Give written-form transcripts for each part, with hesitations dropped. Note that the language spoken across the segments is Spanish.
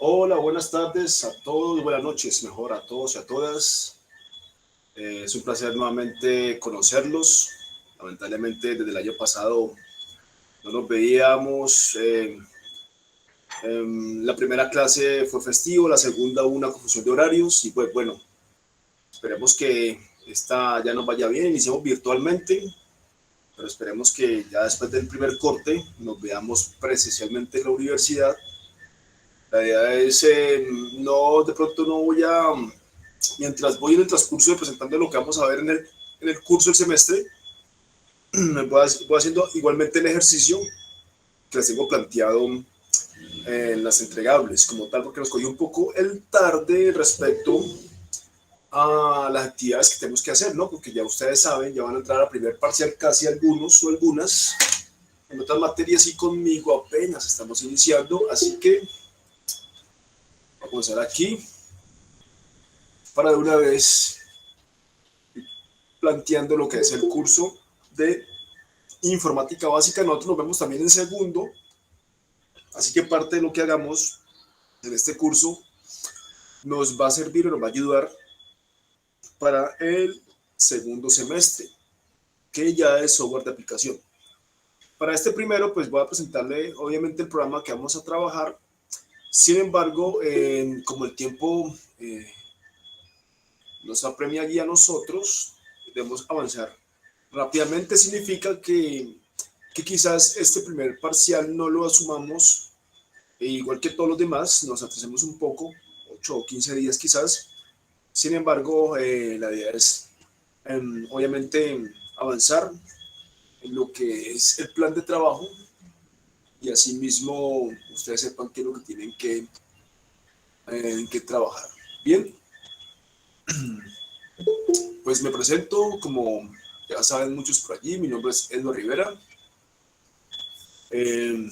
Hola, buenas tardes a todos, buenas noches, mejor a todos y a todas. Es un placer nuevamente conocerlos. Lamentablemente desde el año pasado no nos veíamos. La primera clase fue festivo, la segunda hubo una confusión de horarios y pues bueno, esperemos que esta ya nos vaya bien. Iniciamos virtualmente, pero esperemos que ya después del primer corte nos veamos presencialmente en la universidad. La idea es, no, de pronto no voy a, mientras voy en el transcurso de presentando lo que vamos a ver en el curso del semestre, voy haciendo igualmente el ejercicio que les tengo planteado en las entregables como tal, porque nos cogió un poco el tarde respecto a las actividades que tenemos que hacer, ¿no? Porque ya ustedes saben, ya van a entrar a primer parcial casi algunos o algunas, en otras materias y conmigo apenas estamos iniciando, así que vamos a comenzar aquí para de una vez planteando lo que es el curso de informática básica. Nosotros nos vemos también en segundo, así que parte de lo que hagamos en este curso nos va a servir o nos va a ayudar para el segundo semestre, que ya es software de aplicación. Para este primero, pues voy a presentarle obviamente el programa que vamos a trabajar. Sin embargo, como el tiempo nos apremia aquí a nosotros, debemos avanzar rápidamente. Significa que quizás este primer parcial no lo asumamos igual que todos los demás, nos atrasemos un poco, 8 o 15 días quizás. Sin embargo, la idea es obviamente avanzar en lo que es el plan de trabajo y asimismo ustedes sepan qué es lo que tienen que trabajar. Bien, pues me presento, como ya saben muchos por allí, mi nombre es Edward Rivera. Eh,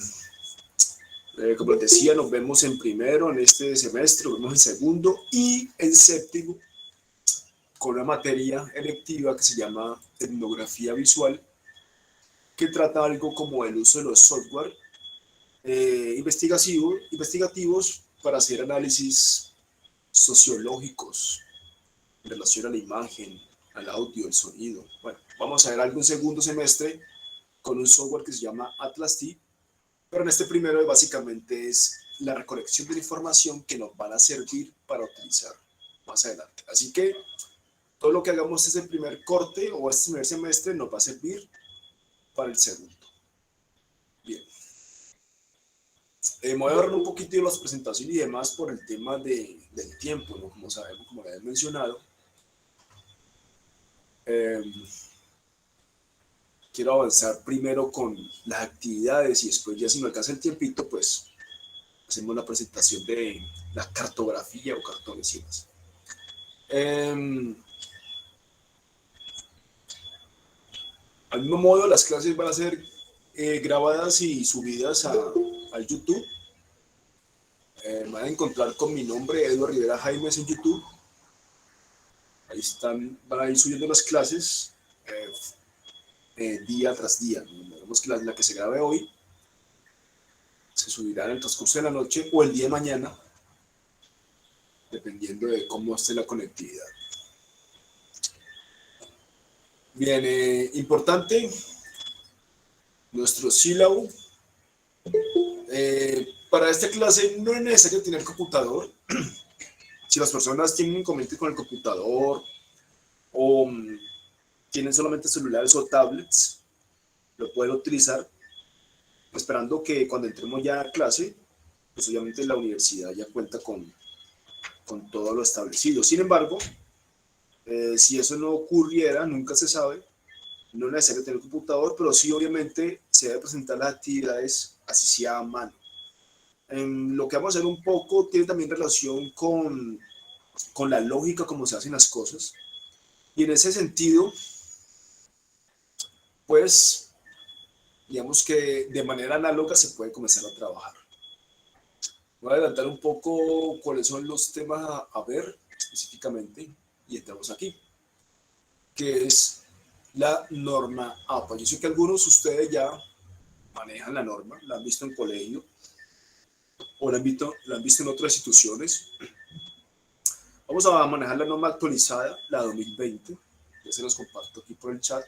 como les decía, nos vemos en primero en este semestre, nos vemos en segundo y en séptimo con una materia electiva que se llama Etnografía Visual, que trata algo como el uso de los software investigativos para hacer análisis sociológicos en relación a la imagen, al audio, el sonido. Bueno, vamos a ver algo en segundo semestre con un software que se llama Atlas T, pero en este primero básicamente es la recolección de la información que nos van a servir para utilizar más adelante. Así que todo lo que hagamos es el primer corte o este primer semestre nos va a servir para el segundo. Bien. Me voy a ahorrar un poquito de las presentaciones y demás por el tema del tiempo, ¿no? Como sabemos, como les he mencionado. Eh, Quiero avanzar primero con las actividades y después ya si no alcanza el tiempito, pues hacemos la presentación de la cartografía o cartones y demás. Al mismo modo, las clases van a ser grabadas y subidas al YouTube. Van a encontrar con mi nombre, Edward Rivera Jaimes, en YouTube. Ahí van a ir subiendo las clases día tras día. Vemos que la que se grabe hoy se subirá en el transcurso de la noche o el día de mañana, dependiendo de cómo esté la conectividad. Bien, importante, nuestro sílabo. Para esta clase no es necesario tener computador. Si las personas tienen inconvenientes con el computador o tienen solamente celulares o tablets, lo pueden utilizar, esperando que cuando entremos ya a clase, pues obviamente la universidad ya cuenta con todo lo establecido. Sin embargo, si eso no ocurriera, nunca se sabe, no es necesario tener computador, pero sí obviamente se debe presentar las actividades así sea a mano. Lo que vamos a hacer un poco tiene también relación con la lógica como se hacen las cosas. Y en ese sentido, pues, digamos que de manera análoga se puede comenzar a trabajar. Voy a adelantar un poco cuáles son los temas a ver específicamente y entramos aquí, que es la norma APA. Yo sé que algunos de ustedes ya manejan la norma, la han visto en colegio, o la han visto en otras instituciones. Vamos a manejar la norma actualizada, la 2020. Ya se los comparto aquí por el chat.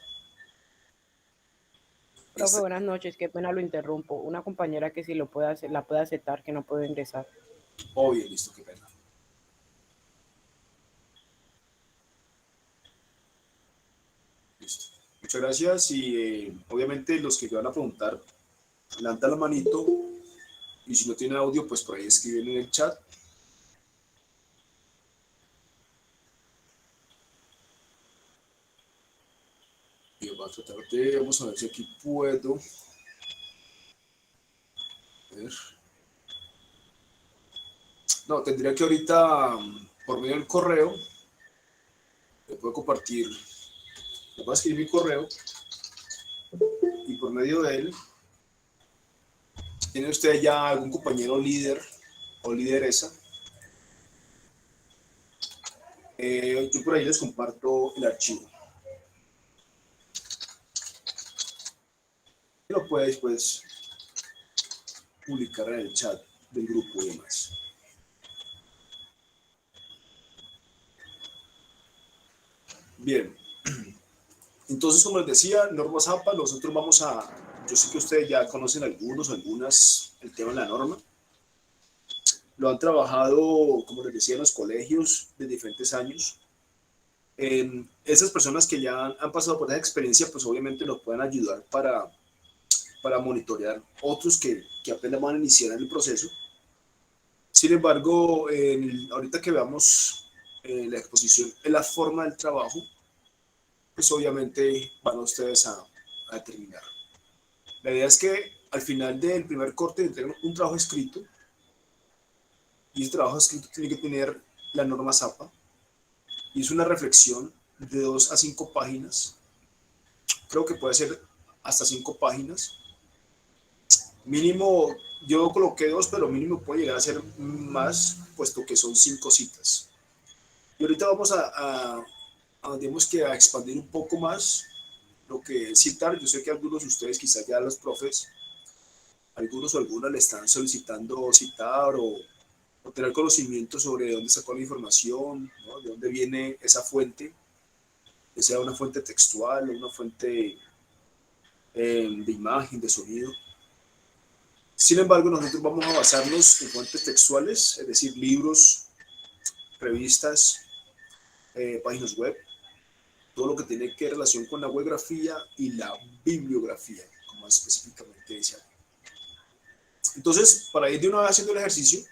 Profe, buenas noches, qué pena lo interrumpo. Una compañera que si lo puede hacer, la puede aceptar, que no puede ingresar. Oh, bien, listo, qué pena. Listo. Muchas gracias y obviamente los que van a preguntar, levanta la manito y si no tiene audio, pues por ahí escriben en el chat. Y vamos a ver si aquí puedo. A ver. No, tendría que ahorita, por medio del correo, le puedo compartir, le voy a escribir mi correo y por medio de él, ¿tiene usted ya algún compañero líder o lideresa? Yo por ahí les comparto el archivo. Y lo puedes pues publicar en el chat del grupo y demás. Bien, entonces como les decía, normas APA, nosotros vamos a, yo sé que ustedes ya conocen algunos o algunas el tema de la norma, lo han trabajado, como les decía, en los colegios de diferentes años. Esas personas que ya han pasado por esa experiencia, pues obviamente nos pueden ayudar para monitorear otros que apenas van a iniciar en el proceso. Sin embargo, ahorita que veamos la exposición en la forma del trabajo, pues obviamente van ustedes a determinar. La idea es que al final del primer corte entreguen un trabajo escrito y ese trabajo escrito tiene que tener la norma ZAPA y es una reflexión de 2 a 5 páginas. Creo que puede ser hasta 5 páginas. Mínimo, yo coloqué 2, pero mínimo puede llegar a ser más, puesto que son 5 citas. Y ahorita vamos digamos que a expandir un poco más lo que es citar. Yo sé que algunos de ustedes, quizás ya los profes, algunos o algunas le están solicitando citar o tener conocimiento sobre de dónde sacó la información, ¿no? De dónde viene esa fuente, que sea una fuente textual o una fuente de imagen, de sonido. Sin embargo, nosotros vamos a basarnos en fuentes textuales, es decir, libros, revistas, páginas web, todo lo que tiene que relación con la webgrafía y la bibliografía, como específicamente dice. Entonces, para ir de una vez haciendo el ejercicio,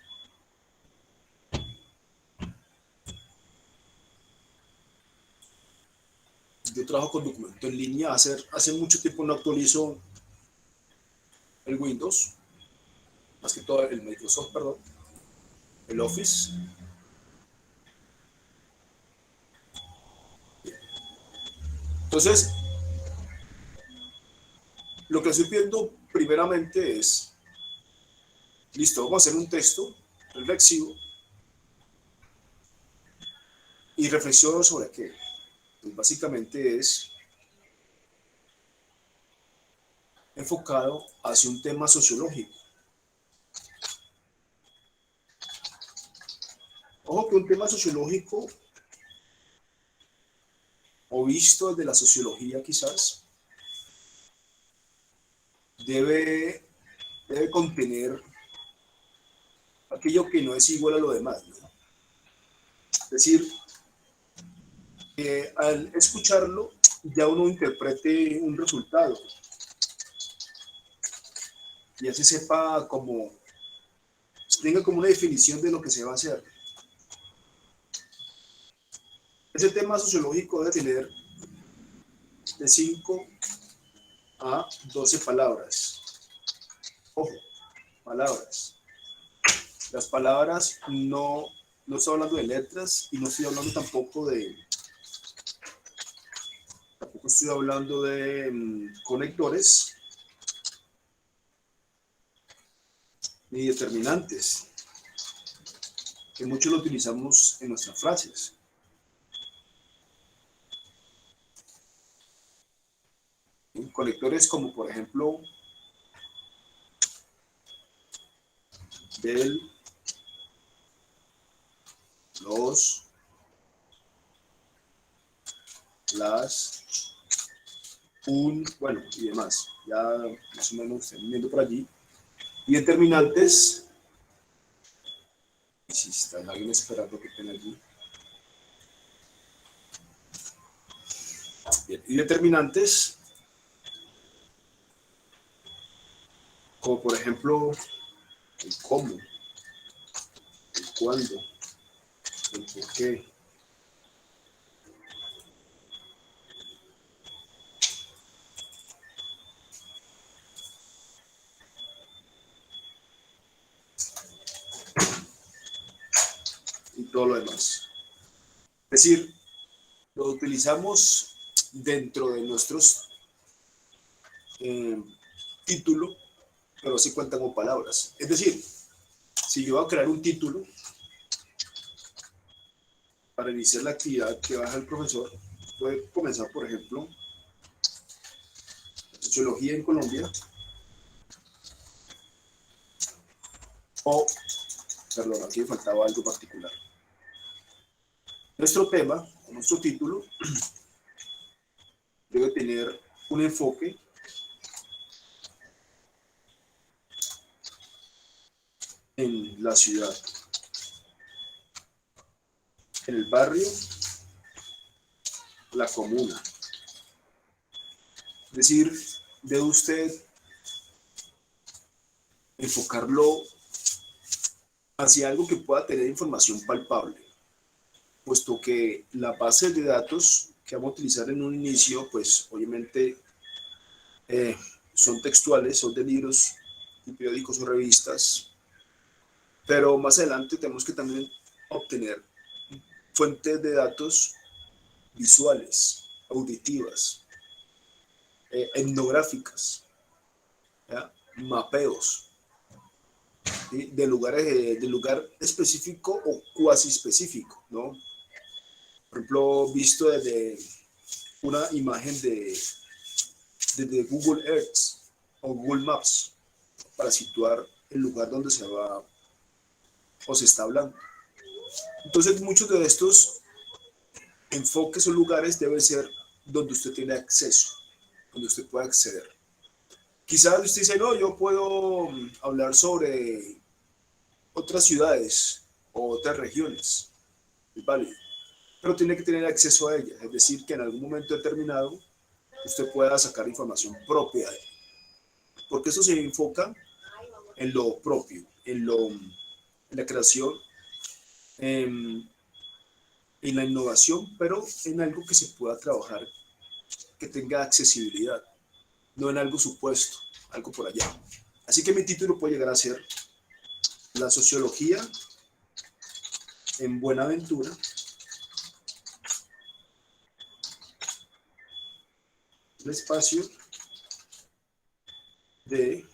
yo trabajo con documento en línea, hace mucho tiempo no actualizo el Windows, más que todo el Microsoft, perdón, el Office. Entonces, lo que estoy pidiendo primeramente es, listo, vamos a hacer un texto reflexivo y reflexiono sobre qué. Pues básicamente es enfocado hacia un tema sociológico. Ojo que un tema sociológico o visto desde la sociología quizás debe, debe contener aquello que no es igual a lo demás, ¿no? Es decir, al escucharlo ya uno interprete un resultado y así sepa como, tenga como una definición de lo que se va a hacer. Ese tema sociológico debe tener de 5 a 12 palabras. Ojo, palabras. Las palabras no estoy hablando de letras y no estoy hablando tampoco estoy hablando de conectores ni determinantes, que muchos lo utilizamos en nuestras frases. Conectores como por ejemplo del, los, las, bueno, y demás. Ya más o menos están viendo por allí. Y determinantes, y si está alguien esperando que estén allí. Bien. Y determinantes, como por ejemplo, el cómo, el cuándo, el por qué. Y todo lo demás. Es decir, lo utilizamos dentro de nuestros títulos, pero sí cuentan con palabras. Es decir, si yo voy a crear un título para iniciar la actividad que baja el profesor, puede comenzar, por ejemplo, sociología en Colombia, o, perdón, aquí me faltaba algo particular. Nuestro tema, o nuestro título, debe tener un enfoque en la ciudad, en el barrio, la comuna. Es decir, debe usted enfocarlo hacia algo que pueda tener información palpable, puesto que la base de datos que vamos a utilizar en un inicio, pues obviamente eh, son textuales, son de libros y periódicos o revistas, pero más adelante tenemos que también obtener fuentes de datos visuales, auditivas, etnográficas, ¿ya? Mapeos, ¿sí? De lugares, de lugar específico o cuasi específico, ¿no? Por ejemplo, visto desde una imagen desde Google Earth o Google Maps para situar el lugar donde se va o se está hablando. Entonces, muchos de estos enfoques o lugares deben ser donde usted tiene acceso, donde usted pueda acceder. Quizás usted dice, no, yo puedo hablar sobre otras ciudades o otras regiones, es válido, pero tiene que tener acceso a ellas, es decir, que en algún momento determinado usted pueda sacar información propia de él, porque eso se enfoca en lo propio, en la creación, en, en la innovación, pero en algo que se pueda trabajar, que tenga accesibilidad, no en algo supuesto, algo por allá. Así que mi título puede llegar a ser La sociología en Buenaventura, un espacio de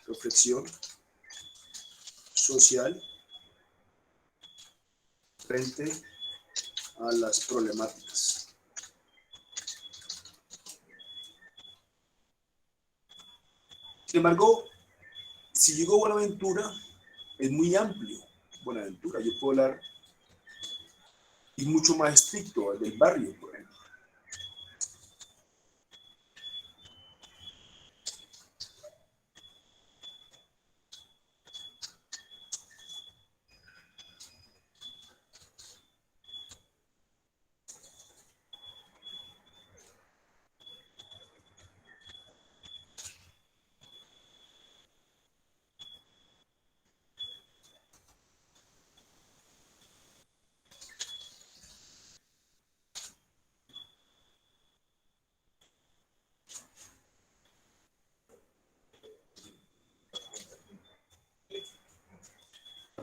reflexión social frente a las problemáticas. Sin embargo, si digo Buenaventura, es muy amplio. Buenaventura, yo puedo hablar y mucho más estricto del barrio, por ejemplo.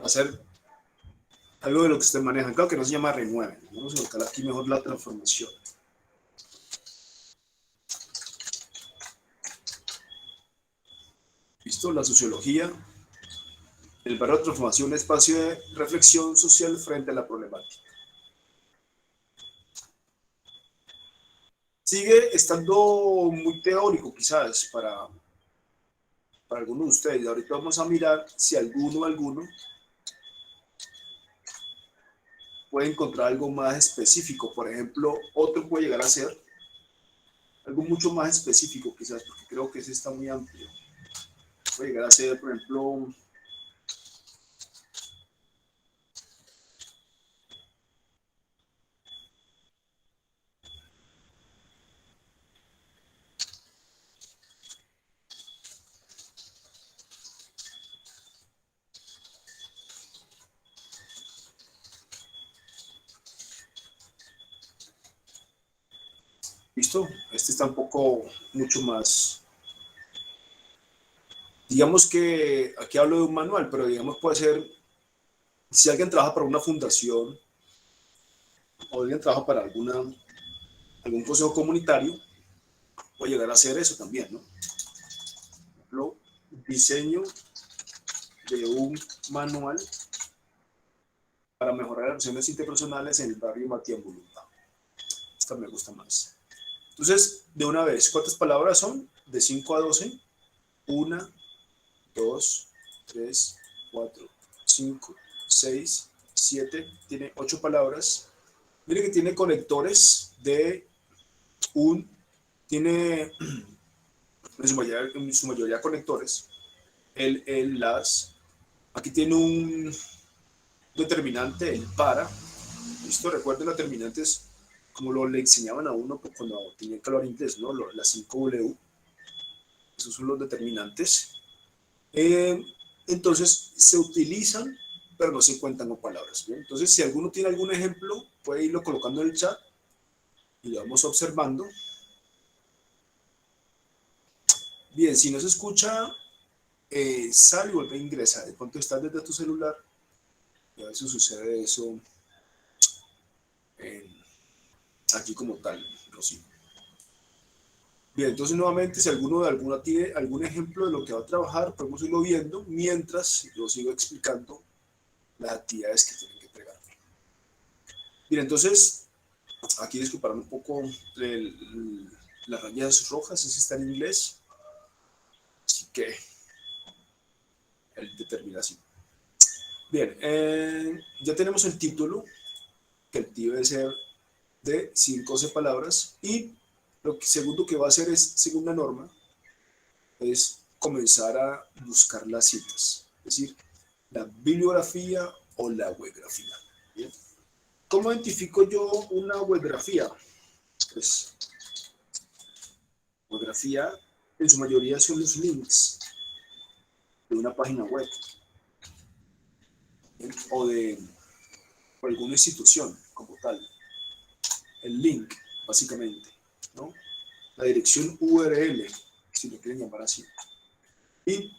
Hacer algo de lo que usted maneja, claro que no se llama renueve. Vamos a colocar aquí mejor la transformación. ¿Listo? La sociología, el barrio de transformación, un espacio de reflexión social frente a la problemática. Sigue estando muy teórico quizás para alguno de ustedes. Ahorita vamos a mirar si alguno puede encontrar algo más específico. Por ejemplo, otro puede llegar a ser algo mucho más específico, quizás, porque creo que ese está muy amplio. Puede llegar a ser, por ejemplo, ¿listo? Este está un poco, mucho más. Digamos que aquí hablo de un manual, pero digamos puede ser, si alguien trabaja para una fundación o alguien trabaja para algún consejo comunitario, puede llegar a hacer eso también, ¿no? Por ejemplo, diseño de un manual para mejorar las relaciones interpersonales en el barrio Matiambulumba. Esta me gusta más. Entonces, de una vez, ¿cuántas palabras son? De 5 a 12. 1, 2, 3, 4, 5, 6, 7. Tiene 8 palabras. Mire que tiene conectores de tiene en su mayoría conectores. Las. Aquí tiene un determinante, el para. ¿Listo? Recuerden los determinantes como le enseñaban a uno cuando tenía que hablar inglés, ¿no? Las 5W. Esos son los determinantes. Entonces se utilizan, pero no se cuentan con palabras. ¿Bien? Entonces, si alguno tiene algún ejemplo, puede irlo colocando en el chat y lo vamos observando. Bien, si no se escucha, sale y vuelve a ingresar. De pronto estás desde tu celular y a veces sucede eso aquí como tal, Rocío. Bien, entonces nuevamente, si alguna tiene algún ejemplo de lo que va a trabajar, podemos irlo viendo mientras yo sigo explicando las actividades que tienen que entregar. Bien, entonces, aquí disculparme un poco las rayas rojas, ese está en inglés, así que él determina así. Bien, ya tenemos el título, que el título debe ser de 5 o 12 palabras, y lo segundo que va a hacer es, según la norma, es comenzar a buscar las citas, es decir, la bibliografía o la webgrafía. ¿Bien? ¿Cómo identifico yo una webgrafía? Pues, webgrafía en su mayoría son los links de una página web, ¿bien? O de alguna institución como tal. El link, básicamente, ¿no? La dirección URL, si lo quieren llamar así. Y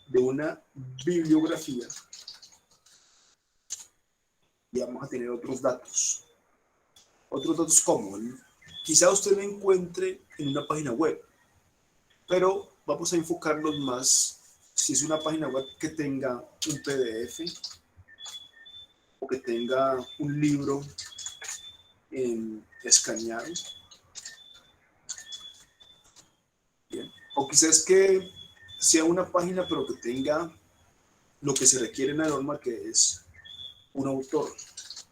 de una bibliografía, y vamos a tener otros datos. Otros datos como, quizá usted lo encuentre en una página web, pero vamos a enfocarnos más si es una página web que tenga un PDF o que tenga un libro escaneado. Bien. O quizás que sea una página pero que tenga lo que se requiere en la norma, que es un autor, es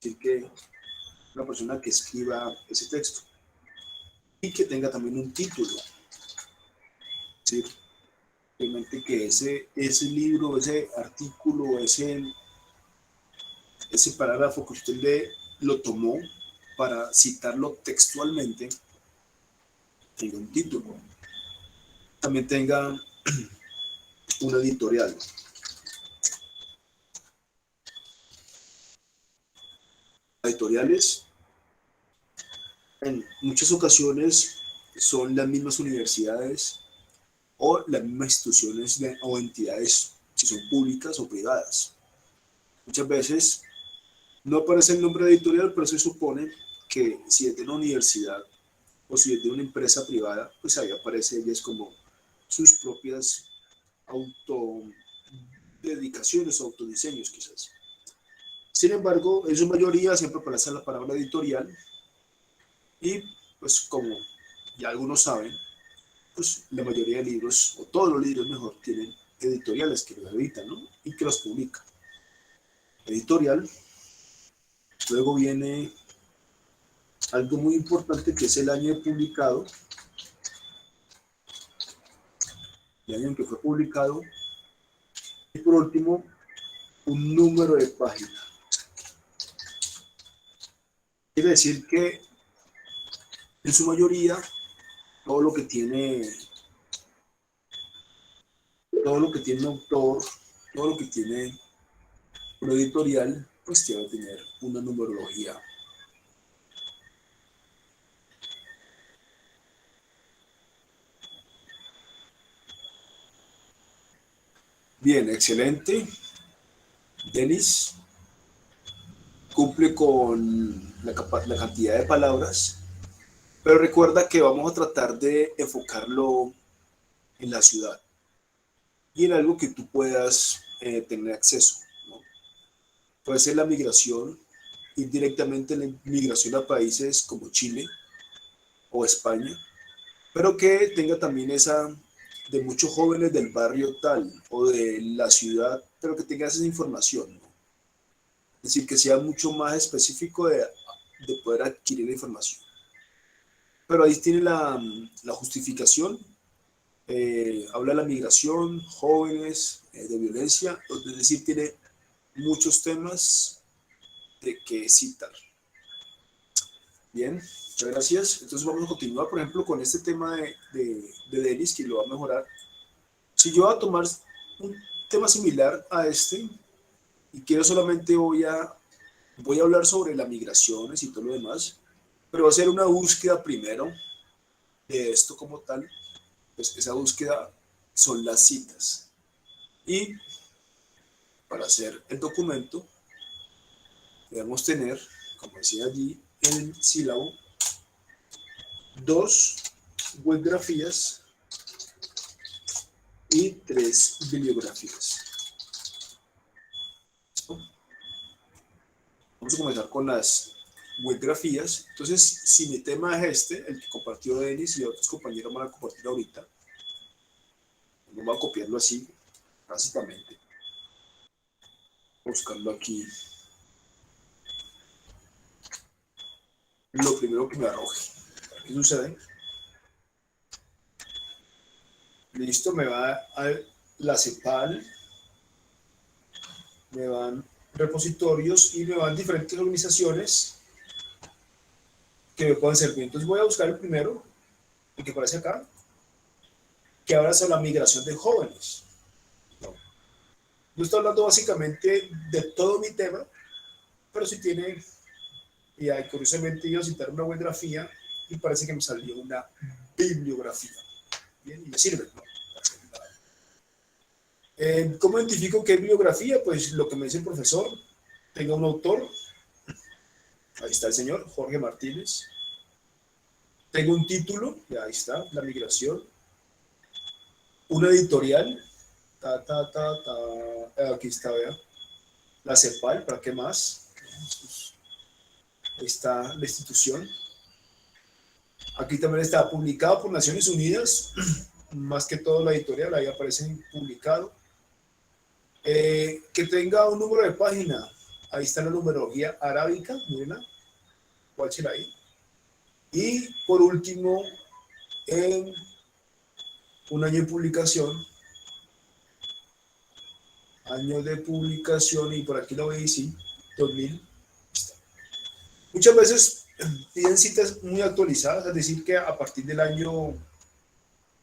decir, que una persona que escriba ese texto y que tenga también un título, es decir, realmente que ese libro, ese artículo, ese parágrafo que usted lo tomó para citarlo textualmente, tenga un título, también tenga una editorial. Editoriales en muchas ocasiones son las mismas universidades o las mismas instituciones o entidades, si son públicas o privadas. Muchas veces no aparece el nombre de editorial, pero se supone que si es de una universidad o si es de una empresa privada, pues ahí aparece ellas como sus propias autodedicaciones, autodiseños quizás. Sin embargo, en su mayoría siempre aparece la palabra editorial y pues como ya algunos saben, pues la mayoría de libros, o todos los libros mejor, tienen editoriales que los editan, ¿no? Y que los publican. Editorial. Luego viene algo muy importante que es el año de publicado, el año en que fue publicado, y por último, un número de página. Quiere decir que en su mayoría todo lo que tiene un autor, todo lo que tiene un editorial, pues debe tener una numerología. Bien, excelente. Denis cumple con la cantidad de palabras, pero recuerda que vamos a tratar de enfocarlo en la ciudad y en algo que tú puedas tener acceso, ¿no? Puede ser la migración, ir directamente la migración a países como Chile o España, pero que tenga también esa de muchos jóvenes del barrio tal o de la ciudad, pero que tenga esa información, ¿no? Es decir, que sea mucho más específico de poder adquirir la información. Pero ahí tiene la justificación, habla de la migración, jóvenes, de violencia, es decir, tiene muchos temas de que citar. Bien, muchas gracias. Entonces vamos a continuar, por ejemplo, con este tema de Denis, que lo va a mejorar. Si yo voy a tomar un tema similar a este, y quiero solamente voy a hablar sobre las migraciones y todo lo demás, pero va a ser una búsqueda primero de esto como tal, pues esa búsqueda son las citas. Y para hacer el documento, debemos tener, como decía allí en el sílabo, 2 webgrafías y 3 bibliografías. ¿Listo? Vamos a comenzar con las webgrafías. Entonces, si mi tema es este, el que compartió Denis y otros compañeros van a compartir ahorita, vamos a copiarlo así, básicamente. Buscando aquí lo primero que me arroje. ¿Qué sucede? Listo, me va a la CEPAL, me van repositorios y me van diferentes organizaciones que me pueden servir. Entonces voy a buscar el primero, el que aparece acá, que habla sobre la migración de jóvenes. Yo estoy hablando básicamente de todo mi tema, pero si tiene, y ahí, curiosamente iba a citar una bibliografía y parece que me salió una bibliografía. Bien, y me sirve, ¿no? ¿Cómo identifico qué bibliografía? Pues lo que me dice el profesor, tenga un autor, ahí está el señor Jorge Martínez, tengo un título, y ahí está, la migración, una editorial, aquí está, vea, la CEPAL, ¿para qué más? Ahí está la institución. Aquí también está publicado por Naciones Unidas, más que todo la editorial, ahí aparece publicado. Que tenga un número de página, ahí está la numerología arábica, miren, ¿cuál será ahí? Y por último, en un año de publicación, y por aquí lo veis, sí, 2000. Muchas veces piden citas muy actualizadas, es decir, que a partir del año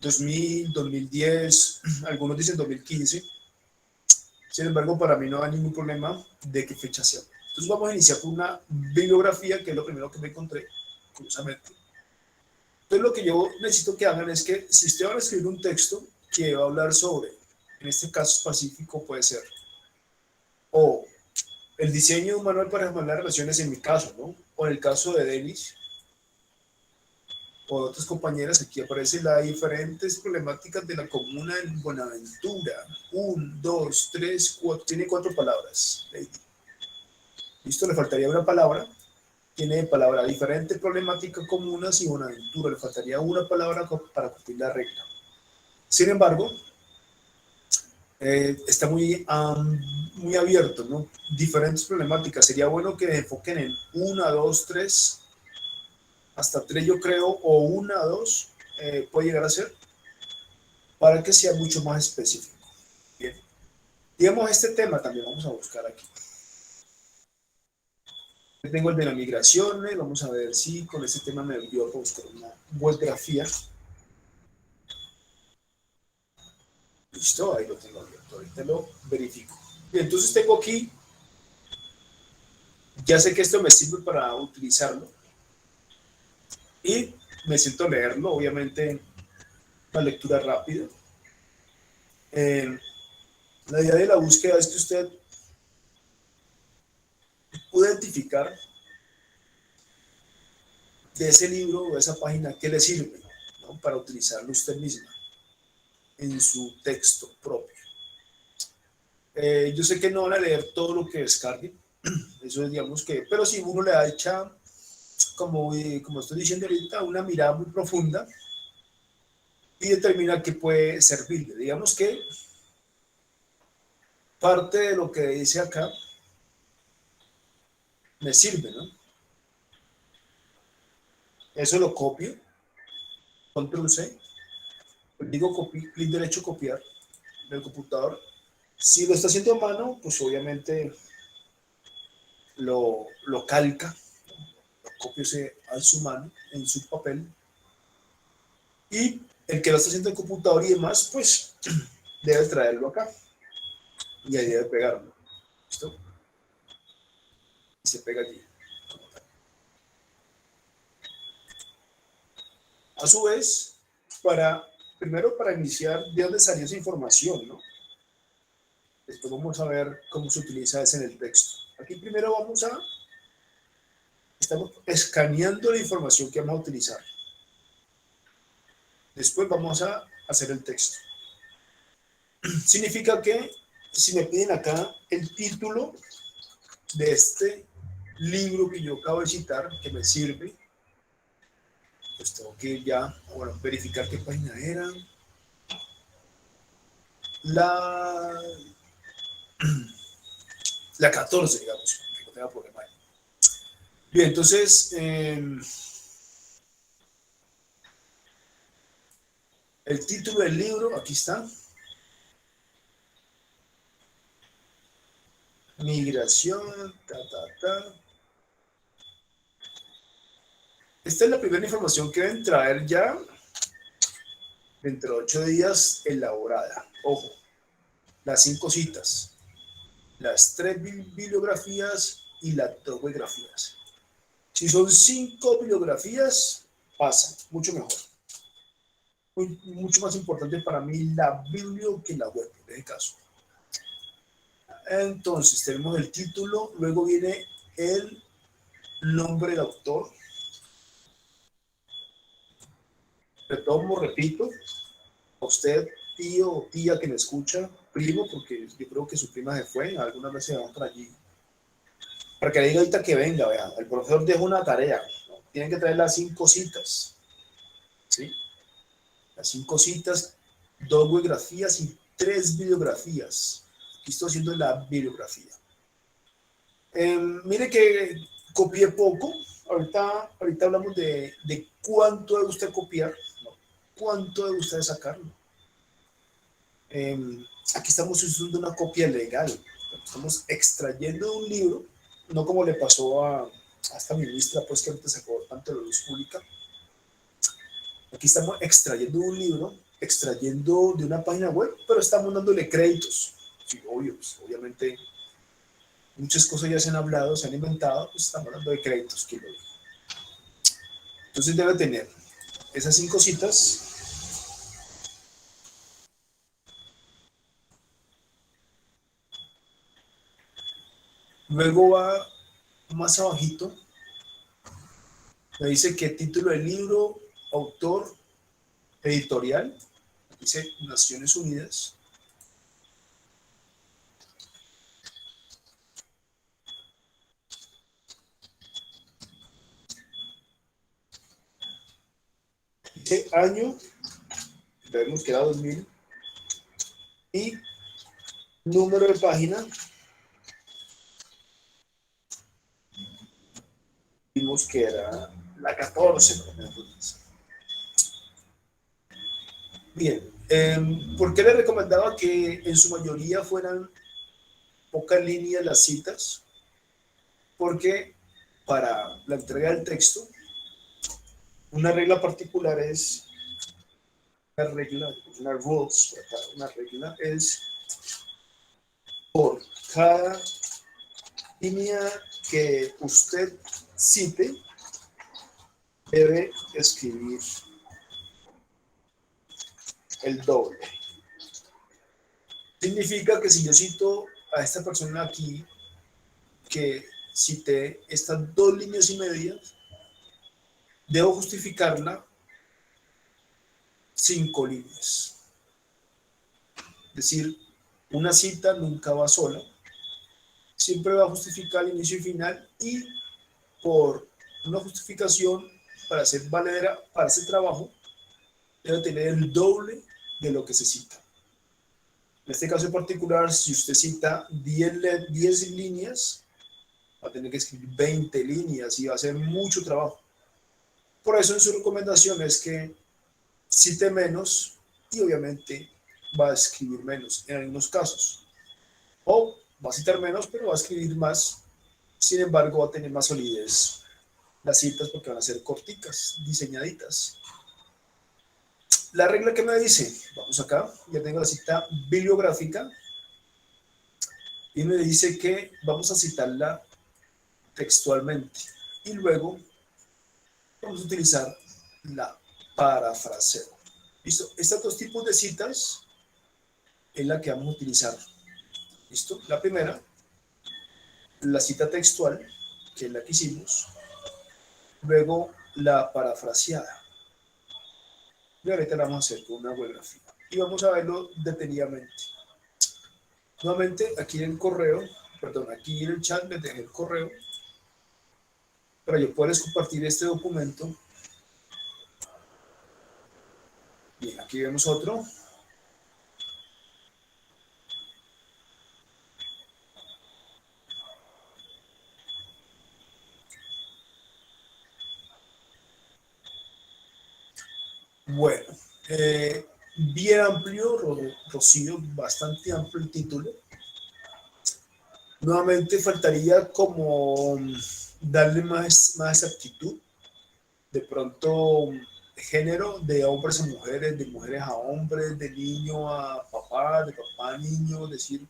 2000, 2010, algunos dicen 2015. Sin embargo, para mí no hay ningún problema de qué fecha sea. Entonces vamos a iniciar con una bibliografía, que es lo primero que me encontré, curiosamente. Entonces lo que yo necesito que hagan es que si usted va a escribir un texto que va a hablar sobre, en este caso específico puede ser, o el diseño de un manual para las relaciones en mi caso, ¿no? O en el caso de Denis, o de otras compañeras, aquí aparecen las diferentes problemáticas de la comuna en Buenaventura. 1, 2, 3, 4, tiene 4 palabras. Listo, le faltaría una palabra. tiene de palabra diferente problemática comunas y Bonaventura. Le faltaría una palabra para cumplir la regla. Sin embargo, está muy abierto, ¿no? Diferentes problemáticas. Sería bueno que enfoquen en una, dos, tres, hasta tres yo creo, o una, dos, puede llegar a ser, para que sea mucho más específico. Bien. Digamos, este tema también vamos a buscar aquí. Tengo el de la migración, vamos a ver si con este tema me dio a buscar una web grafía. Listo, ahí lo tengo abierto, ahorita lo verifico. Bien, entonces tengo aquí, ya sé que esto me sirve para utilizarlo y me siento a leerlo, obviamente una lectura rápida. La idea de la búsqueda es que usted pueda identificar de ese libro o de esa página qué le sirve, ¿no? Para utilizarlo usted misma en su texto propio. Yo sé que no van a leer todo lo que descarguen, eso es, digamos que, pero si uno le da hecha, como estoy diciendo ahorita, una mirada muy profunda y determina qué puede servirle. Digamos que parte de lo que dice acá me sirve, ¿no? Eso lo copio, control C, digo clic derecho copiar del computador. Si lo está haciendo a mano, pues obviamente lo calca, lo copio a su mano, en su papel, y el que lo está haciendo en computador y demás, pues debe traerlo acá y ahí debe pegarlo. ¿Listo? Y se pega allí. A su vez, primero para iniciar de dónde salió esa información, ¿no? Después vamos a ver cómo se utiliza eso en el texto. Aquí primero estamos escaneando la información que vamos a utilizar. Después vamos a hacer el texto. Significa que si me piden acá el título de este libro que yo acabo de citar, que me sirve, pues tengo que ya, bueno, verificar qué página era. La, la 14, digamos, que no tenga problema ahí. Bien, entonces, el título del libro, aquí está. Migración, Esta es la primera información que deben traer ya dentro de 8 días elaborada. Ojo, las 5 citas, las 3 bibliografías y las 2 bibliografías. Si son 5 bibliografías, pasa, mucho mejor. Mucho más importante para mí la biblio que la web, en este caso. Entonces, tenemos el título, luego viene el nombre del autor. Retomo, repito, a usted, tío o tía que me escucha, primo, porque yo creo que su prima se fue, alguna vez se van para allí. Para que le diga ahorita que venga, vean, el profesor dejó una tarea, ¿no? Tienen que traer las 5 citas, ¿sí? Las 5 citas, 2 biografías y 3 bibliografías. Aquí estoy haciendo la bibliografía. Mire que copié poco. Ahorita hablamos de cuánto debe usted copiar, ¿no? Cuánto debe usted sacarlo. Aquí estamos usando una copia legal. Estamos extrayendo de un libro, no como le pasó a esta ministra, pues que ahorita sacó tanto de la luz pública. Aquí estamos extrayendo de un libro, extrayendo de una página web, pero estamos dándole créditos. Sí, obvio, pues, obviamente muchas cosas ya se han hablado, se han inventado, pues estamos hablando de créditos. ¿Quién lo dijo? Entonces debe tener esas 5 citas. Luego va más abajito, me dice qué título del libro, autor, editorial, dice Naciones Unidas. ¿Qué año? Vemos que era 2000. Y número de página. Vimos que era la 14. Bien, ¿por qué le recomendaba que en su mayoría fueran pocas líneas las citas? Porque para la entrega del texto, una regla particular es, una regla es por cada línea que usted cite, debe escribir el doble. Significa que si yo cito a esta persona aquí, que cité estas 2,5 líneas, debo justificarla 5 líneas. Es decir, una cita nunca va sola, siempre va a justificar el inicio y final, y por una justificación para ser valedera para ese trabajo, debe tener el doble de lo que se cita. En este caso en particular, si usted cita 10 líneas, va a tener que escribir 20 líneas y va a ser mucho trabajo. Por eso en su recomendación es que cite menos y obviamente va a escribir menos en algunos casos. O va a citar menos, pero va a escribir más. Sin embargo, va a tener más solidez las citas porque van a ser corticas, diseñaditas. La regla que me dice, vamos acá, ya tengo la cita bibliográfica y me dice que vamos a citarla textualmente y luego vamos a utilizar la parafraseo. ¿Listo? Estos 2 tipos de citas es la que vamos a utilizar. ¿Listo? La primera, la cita textual, que es la que hicimos, luego la parafraseada. Y ahorita la vamos a hacer con una web gráfica y vamos a verlo detenidamente. Nuevamente, aquí en el correo, aquí en el chat les dejé el correo para yo poder compartir este documento. Bien, aquí vemos otro. Bueno, bien amplio, Rocío, bastante amplio el título. Nuevamente faltaría como darle más exactitud. De pronto, género de hombres a mujeres, de mujeres a hombres, de niño a papá, de papá a niño, es decir,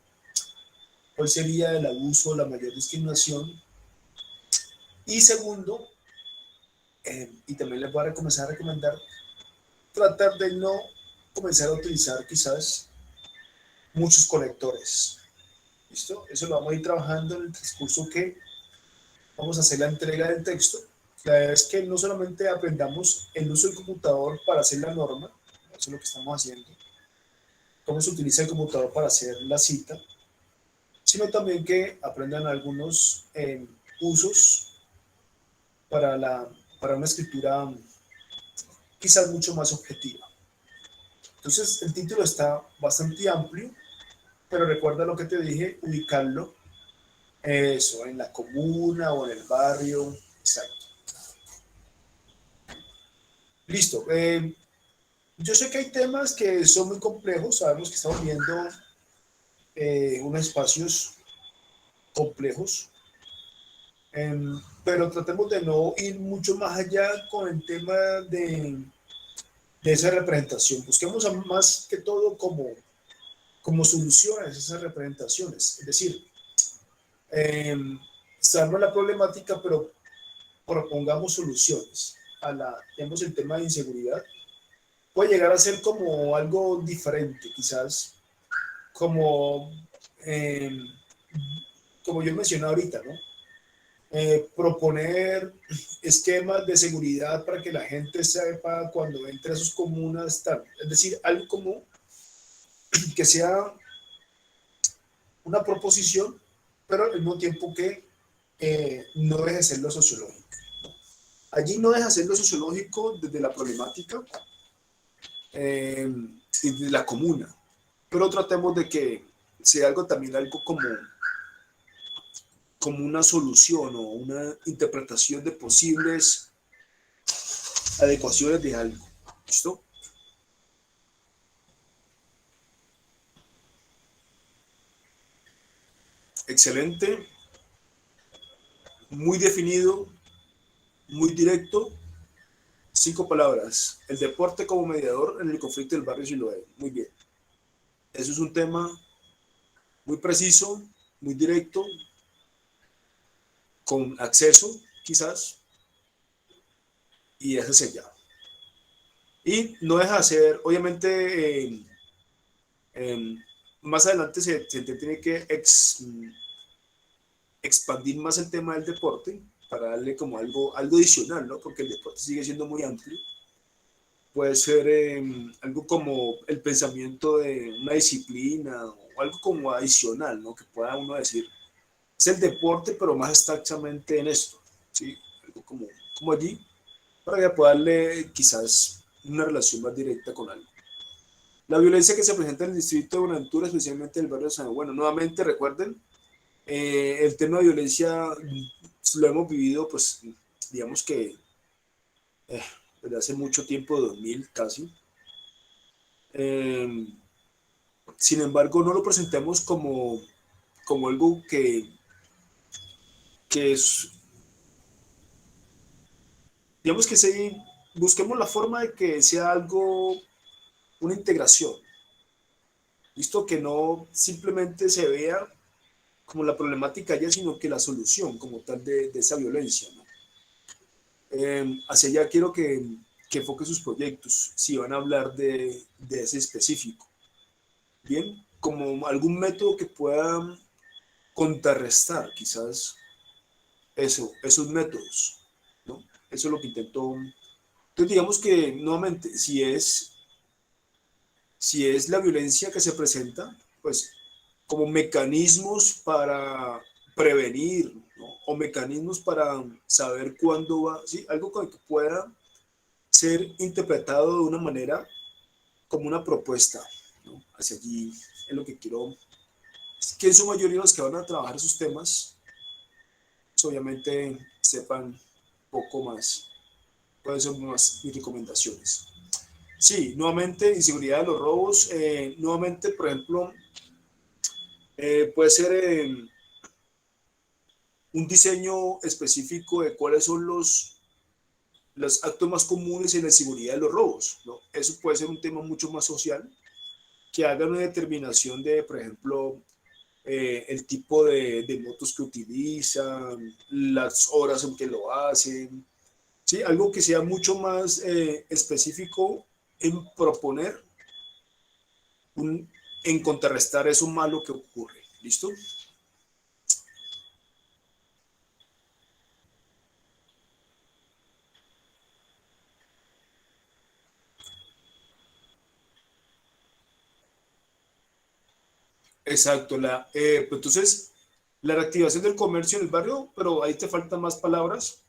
cuál sería el abuso, la mayor discriminación. Y segundo, y también les voy a comenzar a recomendar, tratar de no comenzar a utilizar quizás muchos conectores. ¿Listo? Eso lo vamos a ir trabajando en el transcurso que vamos a hacer la entrega del texto. La verdad es que no solamente aprendamos el uso del computador para hacer la norma, eso es lo que estamos haciendo, cómo se utiliza el computador para hacer la cita, sino también que aprendan algunos usos para una escritura quizás mucho más objetiva. Entonces, el título está bastante amplio, pero recuerda lo que te dije, ubicarlo, eso, en la comuna o en el barrio, exacto. Listo. Yo sé que hay temas que son muy complejos, sabemos que estamos viendo unos espacios complejos, pero tratemos de no ir mucho más allá con el tema de esa representación. Busquemos más que todo como soluciones a esas representaciones. Es decir, sabemos la problemática, pero propongamos soluciones. Tenemos el tema de inseguridad. Puede llegar a ser como algo diferente, quizás, como, como yo mencioné ahorita, ¿no? Proponer esquemas de seguridad para que la gente sepa cuando entre a sus comunas, tal. Es decir, algo como que sea una proposición, pero al mismo tiempo que no deje de ser lo sociológico. Allí no deja de ser lo sociológico desde la problemática, y de la comuna. Pero tratemos de que sea algo también algo como una solución o una interpretación de posibles adecuaciones de algo. ¿Listo? Excelente, muy definido, muy directo. 5 palabras. El deporte como mediador en el conflicto del barrio Siloé. Muy bien. Eso es un tema muy preciso, muy directo, con acceso, quizás, y ese sería. Y no deja de ser, obviamente, más adelante se tiene que expandir más el tema del deporte para darle como algo adicional, ¿no? Porque el deporte sigue siendo muy amplio. Puede ser algo como el pensamiento de una disciplina o algo como adicional, ¿no? Que pueda uno decir, es el deporte, pero más exactamente en esto, ¿sí? Algo como allí, para que pueda darle quizás una relación más directa con algo. La violencia que se presenta en el distrito de Buenaventura, especialmente en el barrio de San Juan. Bueno, nuevamente recuerden, el tema de violencia lo hemos vivido, pues, digamos que desde hace mucho tiempo, 2000 casi. Eh, Sin embargo, no lo presentemos como algo que es, digamos que se, busquemos la forma de que sea algo, una integración. Listo, que no simplemente se vea como la problemática ya, sino que la solución como tal de esa violencia, ¿no? Hacia allá quiero que enfoque sus proyectos, si van a hablar de ese específico. Bien, como algún método que pueda contrarrestar quizás esos métodos, ¿no? Eso es lo que intento. Entonces digamos que nuevamente, si es la violencia que se presenta, pues como mecanismos para prevenir, ¿no? O mecanismos para saber cuándo va, ¿sí? Algo con el que pueda ser interpretado de una manera como una propuesta, ¿no? Hacia allí es lo que quiero, es que en su mayoría los que van a trabajar esos temas, pues obviamente sepan poco más, cuáles son más mis recomendaciones. Sí, nuevamente, inseguridad de los robos, nuevamente, por ejemplo, puede ser un diseño específico de cuáles son los actos más comunes en la seguridad de los robos, ¿no? Eso puede ser un tema mucho más social, que haga una determinación de, por ejemplo, el tipo de motos que utilizan, las horas en que lo hacen, ¿sí? Algo que sea mucho más específico en proponer, un, en contrarrestar eso malo que ocurre. ¿Listo? Exacto. Pues entonces, la reactivación del comercio en el barrio, pero ahí te faltan más palabras,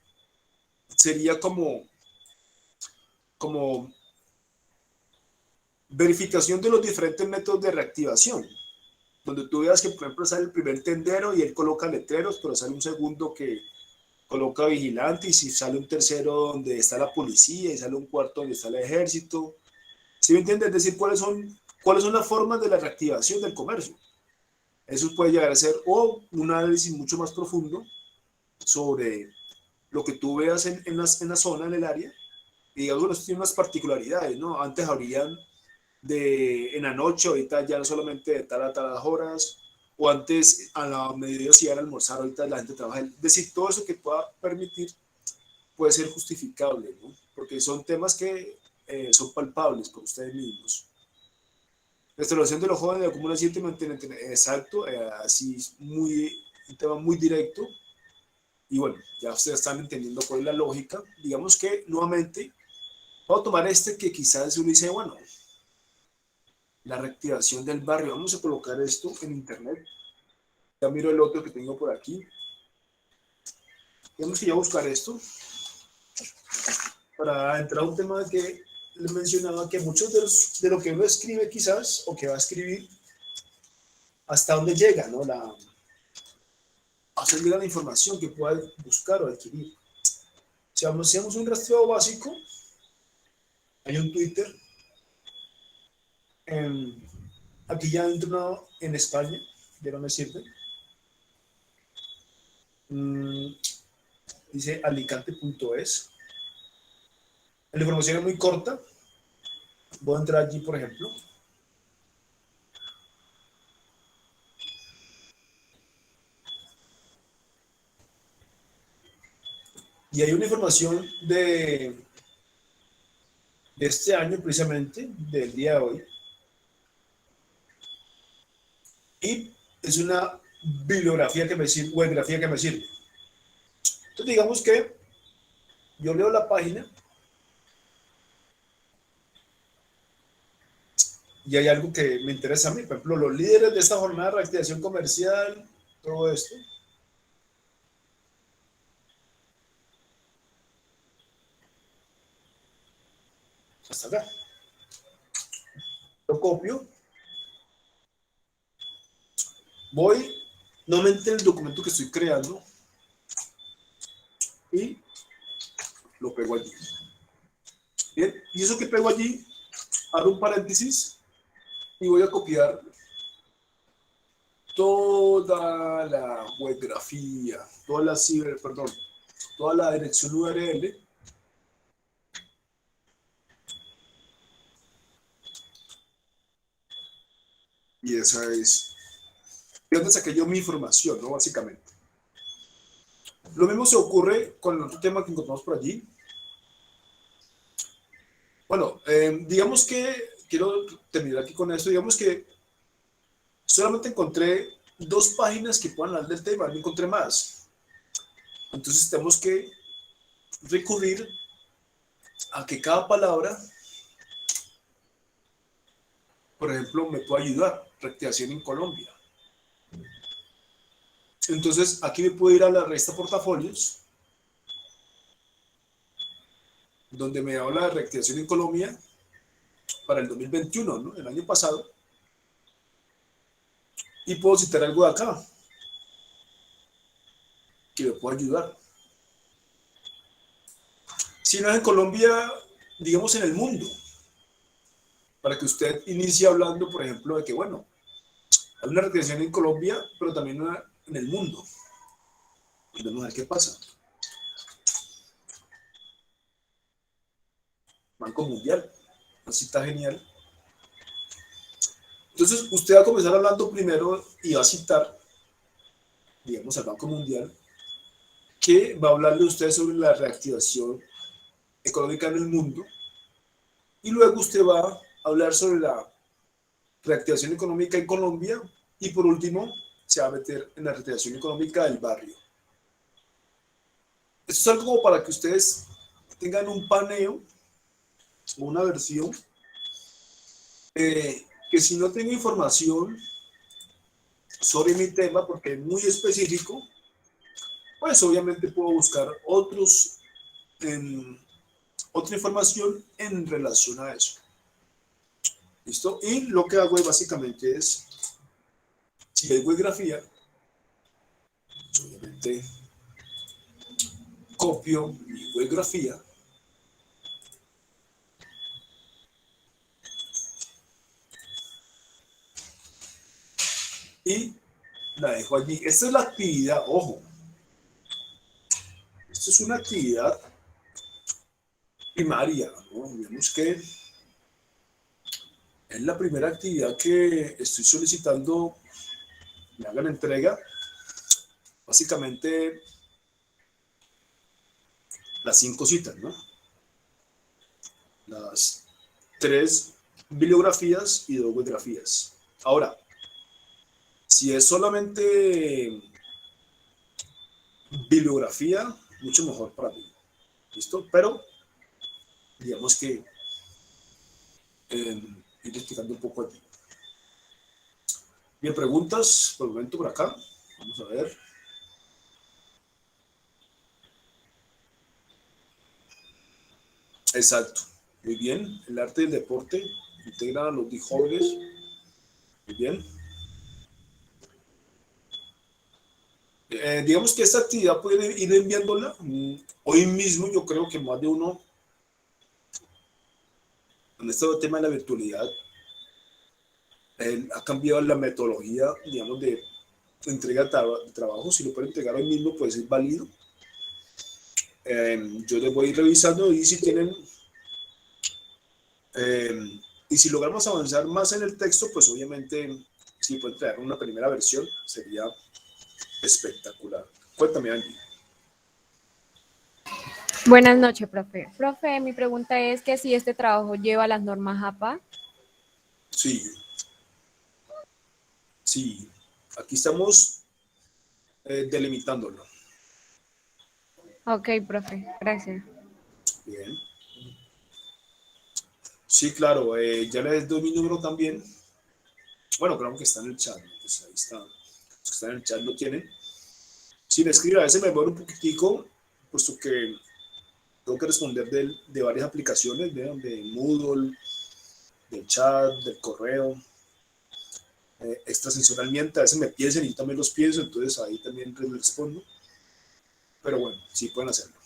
sería como verificación de los diferentes métodos de reactivación, donde tú veas que, por ejemplo, sale el primer tendero y él coloca letreros, pero sale un segundo que coloca vigilante, y si sale un tercero donde está la policía, y sale un cuarto donde está el ejército. ¿Sí me entiendes? Es decir, cuáles son las formas de la reactivación del comercio. Eso puede llegar a ser o un análisis mucho más profundo sobre lo que tú veas en la zona, en el área, y digamos, bueno, esto tiene unas particularidades, ¿no? Antes habrían en la noche, ahorita ya no solamente de tal a tal horas, o antes a la mediodía se iban a almorzar, ahorita la gente trabaja. Es decir, todo eso que pueda permitir puede ser justificable, ¿no? Porque son temas que son palpables por ustedes mismos. Restauración de los jóvenes de la Comuna 7 mantiene, exacto, así un tema muy directo. Y bueno, ya ustedes están entendiendo cuál es la lógica. Digamos que nuevamente, vamos a tomar este que quizás uno dice, bueno, la reactivación del barrio. Vamos a colocar esto en internet. Ya miro el otro que tengo por aquí. Tenemos que ya buscar esto para entrar a un tema que les mencionaba que muchos de lo que uno escribe quizás, o que va a escribir, hasta dónde llega, ¿no? Hacer llegar la información que pueda buscar o adquirir. Si hacemos un rastreo básico, hay un Twitter, aquí ya entro en España, ya no me sirve. Dice alicante.es. La información es muy corta. Voy a entrar allí, por ejemplo. Y hay una información de este año, precisamente, del día de hoy. Y es una bibliografía que me sirve, webgrafía que me sirve. Entonces, digamos que yo leo la página y hay algo que me interesa a mí. Por ejemplo, los líderes de esta jornada de reactivación comercial, todo esto. Hasta acá. Lo copio. Voy nuevamente el documento que estoy creando y lo pego allí. Bien, y eso que pego allí, abro un paréntesis y voy a copiar toda la webgrafía, toda la dirección URL. Y esa es, ¿de dónde saqué yo mi información, no? Básicamente. Lo mismo se ocurre con el otro tema que encontramos por allí. Bueno, digamos que, quiero terminar aquí con esto, digamos que solamente encontré 2 páginas que puedan hablar del tema, no encontré más. Entonces tenemos que recurrir a que cada palabra, por ejemplo, me pueda ayudar. Reactivación en Colombia. Entonces aquí me puedo ir a la revista Portafolios, donde me habla de reactivación en Colombia para el 2021, ¿no? El año pasado. Y puedo citar algo de acá que me pueda ayudar. Si no es en Colombia, digamos en el mundo, para que usted inicie hablando, por ejemplo, de que, bueno, hay una reactivación en Colombia, pero también una en el mundo. Y vamos a ver qué pasa. Banco Mundial, así está genial. Entonces, usted va a comenzar hablando primero y va a citar, digamos, al Banco Mundial, que va a hablarle a usted sobre la reactivación económica en el mundo. Y luego usted va a hablar sobre la reactivación económica en Colombia. Y por último, se va a meter en la reactivación económica del barrio. Esto es algo como para que ustedes tengan un paneo o una versión que si no tengo información sobre mi tema, porque es muy específico, pues obviamente puedo buscar otra información en relación a eso. ¿Listo? Y lo que hago básicamente es, si hay webgrafía, obviamente copio mi webgrafía y la dejo allí. Esta es la actividad, ojo, esto es una actividad primaria, ¿no? Digamos que es la primera actividad que estoy solicitando me hagan entrega. Básicamente las 5 citas, ¿no? Las 3 bibliografías y 2 webgrafías. Ahora, si es solamente bibliografía, mucho mejor para mí. ¿Listo? Pero, digamos que ir explicando un poco aquí. Bien, preguntas por el momento por acá. Vamos a ver. Exacto. Muy bien. El arte del deporte integra a los jóvenes. Muy bien. Digamos que esta actividad puede ir enviándola. Hoy mismo yo creo que más de uno, en este tema de la virtualidad, ha cambiado la metodología, digamos, de entrega de trabajo. Si lo puede entregar hoy mismo, pues es válido. Yo les voy a ir revisando y si tienen, y si logramos avanzar más en el texto, pues obviamente, si pueden traer una primera versión, sería espectacular. Cuéntame, Angie. Buenas noches, profe. Profe, mi pregunta es que si este trabajo lleva las normas APA. Sí, sí. Aquí estamos delimitándolo. Ok, profe, gracias. Bien. Sí, claro. Ya les doy mi número también. Bueno, creo que está en el chat. Pues ahí está. Los que están en el chat lo tienen. Si me escriben, a veces me demoro un poquitico, puesto que tengo que responder de varias aplicaciones, de Moodle, del chat, del correo, extrasensorialmente. A veces me piensan y yo también los pienso, entonces ahí también les respondo. Pero bueno, sí pueden hacerlo.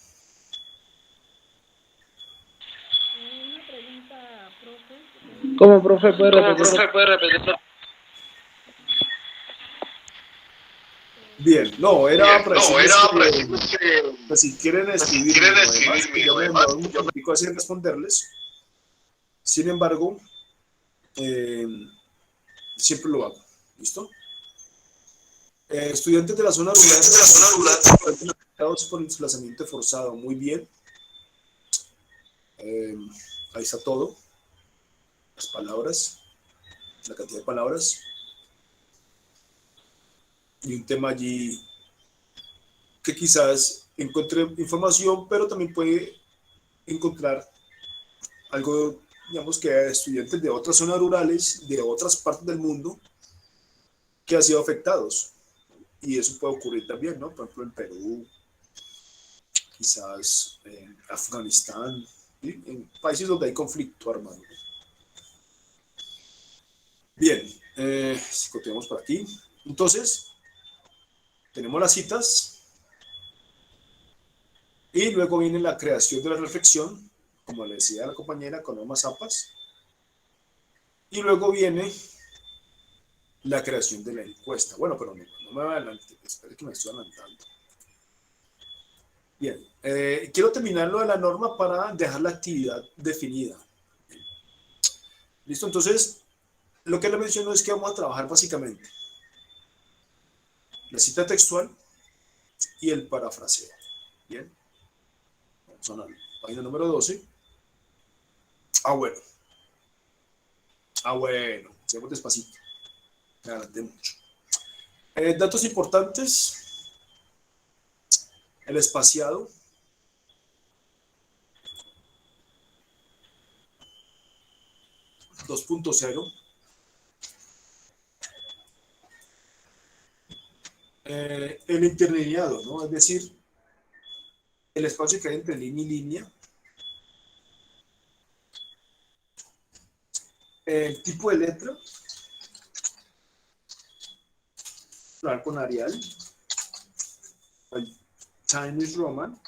Una pregunta, profe. ¿Cómo, profe? ¿Puede repetir? Bien, no, era para decirles que pues, si quieren escribirme o demás, que yo me demoro un poquitico así en responderles. Sin embargo, siempre lo hago. ¿Listo? Estudiantes de la zona rural por el desplazamiento forzado. Muy bien. Ahí está todo. Las palabras, la cantidad de palabras. Y un tema allí que quizás encuentre información, pero también puede encontrar algo, digamos, que estudiantes de otras zonas rurales, de otras partes del mundo, que han sido afectados. Y eso puede ocurrir también, ¿no? Por ejemplo, en Perú, quizás en Afganistán, ¿sí? En países donde hay conflicto armado. Bien, continuamos por aquí. Entonces, tenemos las citas y luego viene la creación de la reflexión, como le decía la compañera, con normas APAS. Y luego viene la creación de la encuesta. Bueno, pero no me adelante, espere que me estoy adelantando. Bien, quiero terminar lo de la norma para dejar la actividad definida. ¿Listo? Entonces, lo que le menciono es que vamos a trabajar básicamente la cita textual y el parafraseo. Bien, son la página número 12. Ah, bueno. Hacemos despacito. Me adelanté mucho. Datos importantes. El espaciado. (2.0). El interlineado, ¿no? Es decir, el espacio que hay entre línea y línea. El tipo de letra. Con Arial. El Chinese Roman.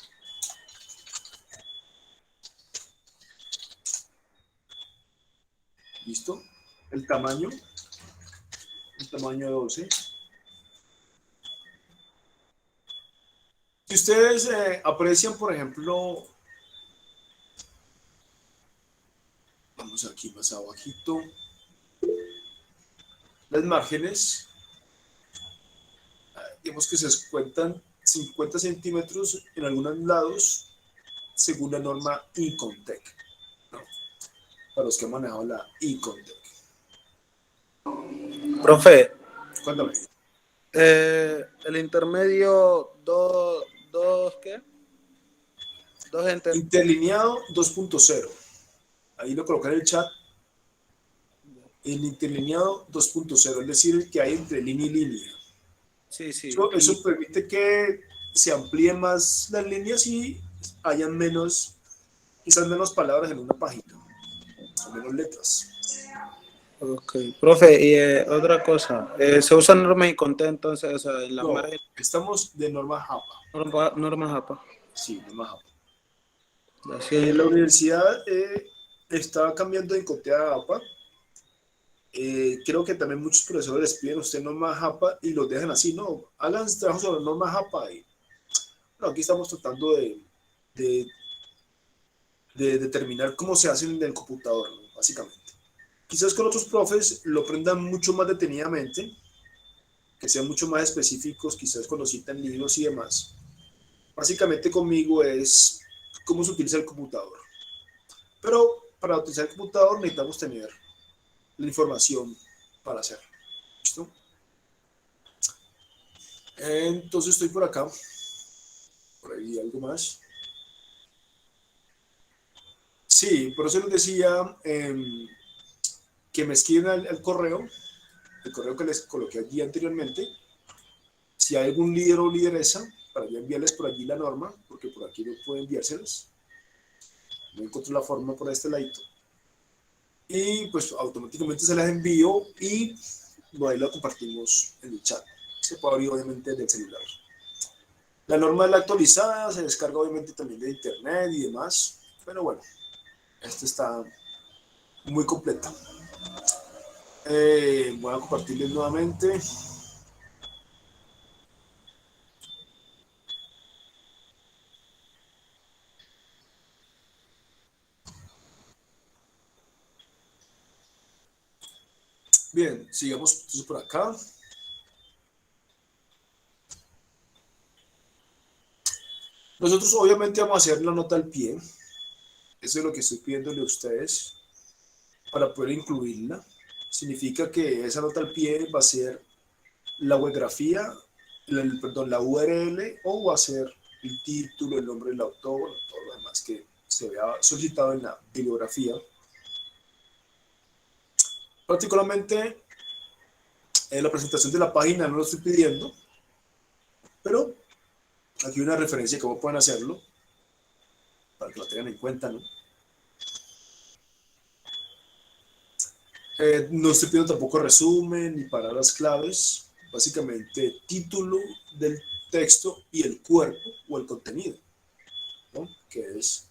¿Listo? El tamaño 12. Si ustedes aprecian, por ejemplo, vamos aquí más abajito, las márgenes, digamos que se descuentan 50 centímetros en algunos lados, según la norma Incontec, ¿no? Para los que han manejado la Incontec. Profe, Cuéntame. el intermedio, ¿qué? Interlineado 2.0. Ahí lo colocan en el chat. El interlineado 2.0, es decir, el que hay entre línea y línea. Sí. Eso permite que se amplíen más las líneas y hayan menos, quizás menos palabras en una página. con menos letras. Ok, profe, y otra cosa, ¿se usan normas y conté entonces, o sea, en la No, margen, estamos de norma JAPA. normas APA? Sí, norma JAPA. Así, La universidad está cambiando de INCOTE a APA. Creo que también muchos profesores les piden a usted norma JAPA y los dejan así, ¿no? Hagan trabajo sobre norma JAPA. Y, bueno, aquí estamos tratando de, de determinar cómo se hace en el computador, ¿no? Básicamente. Quizás con otros profes lo aprendan mucho más detenidamente, que sean mucho más específicos, quizás cuando citan libros y demás. Básicamente conmigo es cómo se utiliza el computador. Pero para utilizar el computador necesitamos tener la información para hacerlo. ¿Listo? Entonces estoy por acá. Por ahí algo más. Sí, por eso les decía que me escriben al correo, el correo que les coloqué allí anteriormente. Si hay algún líder o lideresa, para yo enviarles por allí la norma, porque por aquí no puedo enviárselas. No encuentro la forma por este ladito. Y pues automáticamente se las envío y ahí la compartimos en el chat. Se puede abrir obviamente del celular. La norma es la actualizada, se descarga obviamente también de internet y demás. Pero bueno, esta está muy completa. Voy a compartirles nuevamente. Bien, sigamos entonces por acá. Nosotros obviamente vamos a hacer la nota al pie. Eso es lo que estoy pidiéndole a ustedes para poder incluirla. Significa que esa nota al pie va a ser la webgrafía, perdón, la URL, o va a ser el título, el nombre del autor, todo lo demás que se vea solicitado en la bibliografía. Particularmente en la presentación de la página no lo estoy pidiendo, pero aquí hay una referencia de cómo pueden hacerlo, para que lo tengan en cuenta, ¿no? No estoy pidiendo tampoco resumen ni palabras claves, básicamente título del texto y el cuerpo o el contenido, ¿no? Que es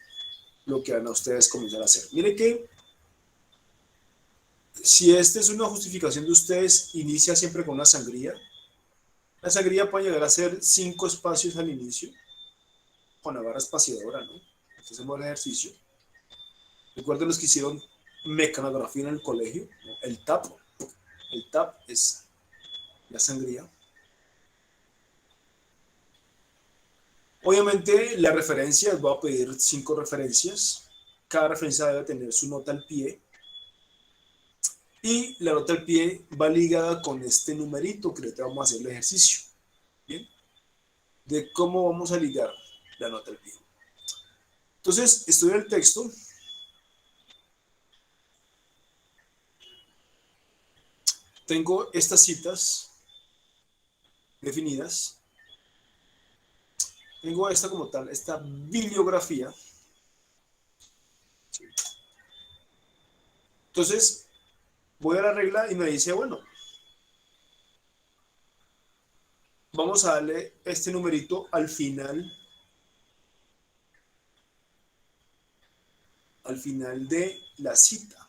lo que van a ustedes comenzar a hacer. Miren que si esta es una justificación de ustedes, inicia siempre con una sangría. La sangría puede llegar a ser 5 espacios al inicio, con la barra espaciadora, ¿no? Entonces hacemos el ejercicio. Recuerden los que hicieron mecanografía en el colegio, ¿no? El TAP. El TAP es la sangría. Obviamente las referencias, voy a pedir 5 referencias. Cada referencia debe tener su nota al pie. Y la nota al pie va ligada con este numerito que ahorita vamos a hacer el ejercicio. ¿Bien? De cómo vamos a ligar la nota al pie. Entonces, estoy en el texto. Tengo estas citas definidas. Tengo esta como tal, esta bibliografía. Entonces, voy a la regla y me dice, bueno, vamos a darle este numerito al final de la cita.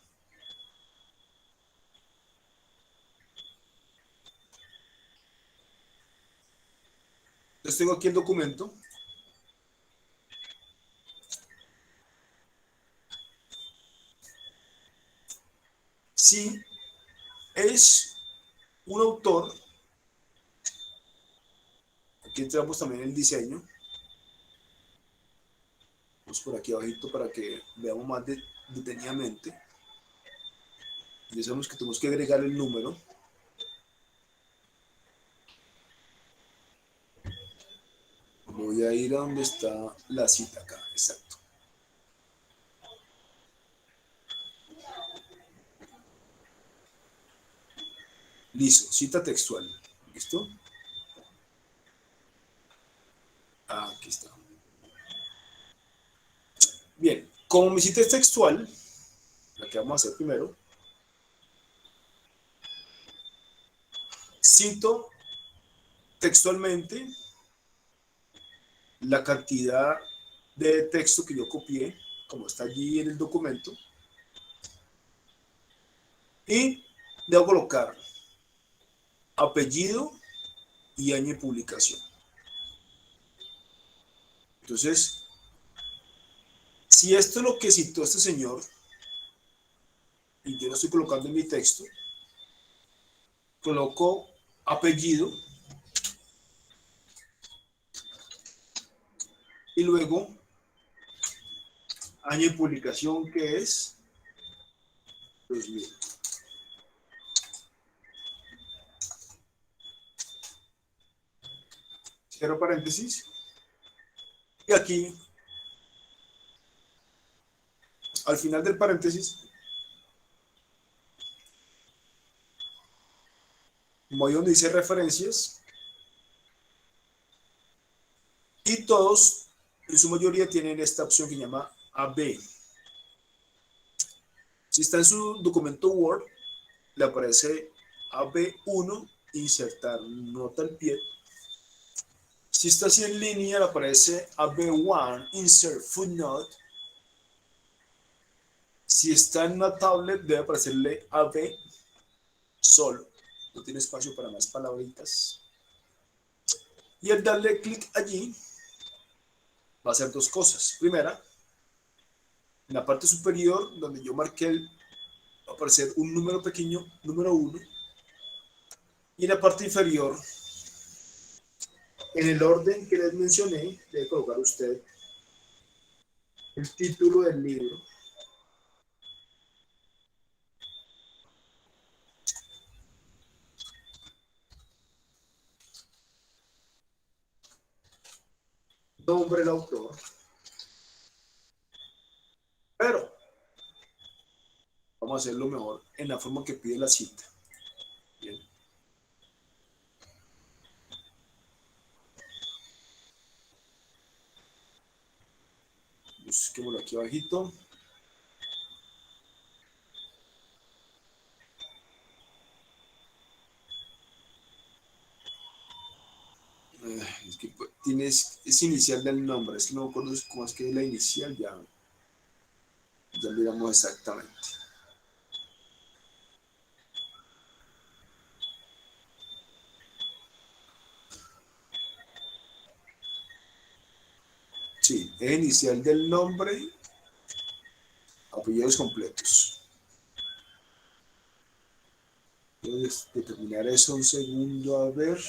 Entonces tengo aquí el documento. Si es un autor, aquí entramos también en el diseño. Vamos por aquí abajito para que veamos más detenidamente. Ya sabemos que tenemos que agregar el número. Voy a ir a donde está la cita acá, exacto. Listo, cita textual. ¿Listo? Aquí está. Bien, como mi cita es textual, la ¿qué vamos a hacer primero? Cito textualmente la cantidad de texto que yo copié, como está allí en el documento, y debo colocar apellido y año de publicación. Entonces, si esto es lo que citó este señor, y yo lo estoy colocando en mi texto, coloco apellido y luego año de publicación, que es 2000. Cierro paréntesis. Y aquí, al final del paréntesis, voy donde dice referencias, y todos, en su mayoría, tienen esta opción que se llama AB. Si está en su documento Word, le aparece AB1, insertar nota al pie. Si está así en línea, le aparece AB1, insert footnote. Si está en una tablet, debe aparecerle AB solo. No tiene espacio para más palabritas. Y al darle clic allí, va a hacer dos cosas. Primera, en la parte superior, donde yo marqué, va a aparecer un número pequeño, número 1. Y en la parte inferior, en el orden que les mencioné, debe colocar usted el título del libro. Nombre del autor. Pero vamos a hacerlo mejor en la forma que pide la cita. Bien. Busquémoslo aquí abajito. Es que es inicial del nombre, es que no me acuerdo cómo es que es la inicial, ya miramos exactamente. Sí, es inicial del nombre, apellidos completos. Voy a determinar eso un segundo, a ver.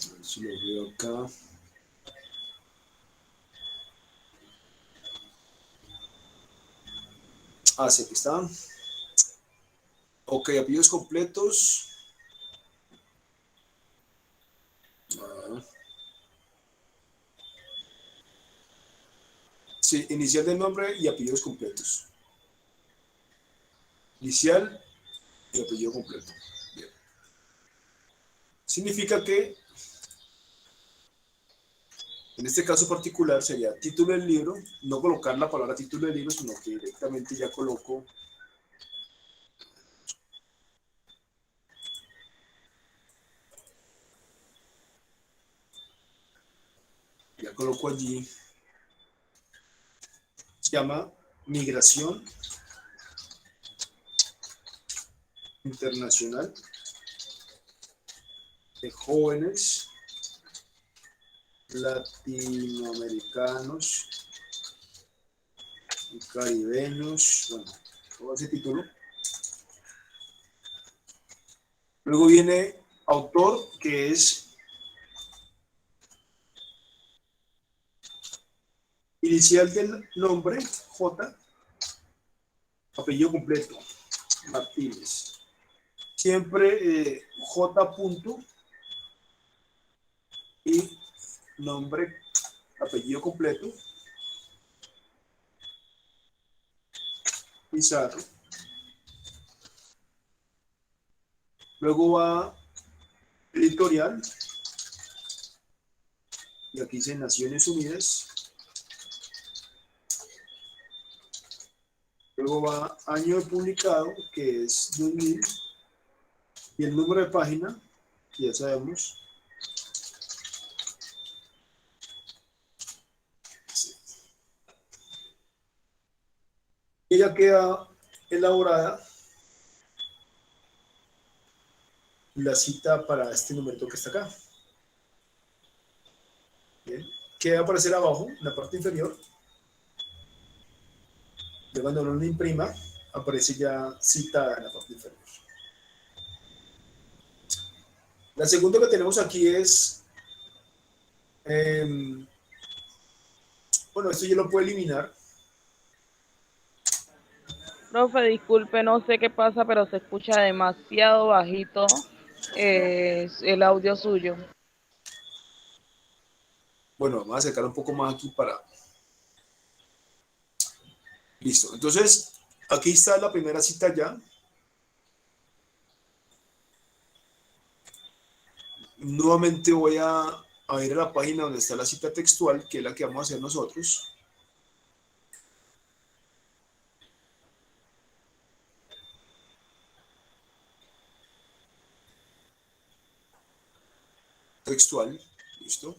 A ver si lo veo acá. Ah, sí, aquí está. Ok, apellidos completos. Sí, inicial del nombre y apellidos completos. Inicial y apellido completo. Bien. Significa que en este caso particular sería título del libro, no colocar la palabra título del libro, sino que directamente ya coloco allí, se llama Migración Internacional de Jóvenes Latinoamericanos y Caribeños, bueno, todo ese título. Luego viene autor, que es inicial del nombre, J, apellido completo, Martínez. Siempre J. punto y nombre, apellido completo, Pizarro. Luego va editorial. Y aquí dice Naciones Unidas. Luego va año de publicado, que es 2000. Y el número de página, que ya sabemos. Y ya queda elaborada la cita para este numerito que está acá. Bien. ¿Qué va a aparecer abajo, en la parte inferior? Ya cuando uno lo imprima, aparece ya citada en la parte inferior. La segunda que tenemos aquí es, bueno, esto ya lo puedo eliminar. Profe, disculpe, no sé qué pasa, pero se escucha demasiado bajito el audio suyo. Bueno, vamos a acercar un poco más aquí para... Listo. Entonces, aquí está la primera cita ya. Nuevamente voy a ir a la página donde está la cita textual, que es la que vamos a hacer nosotros. Textual, listo.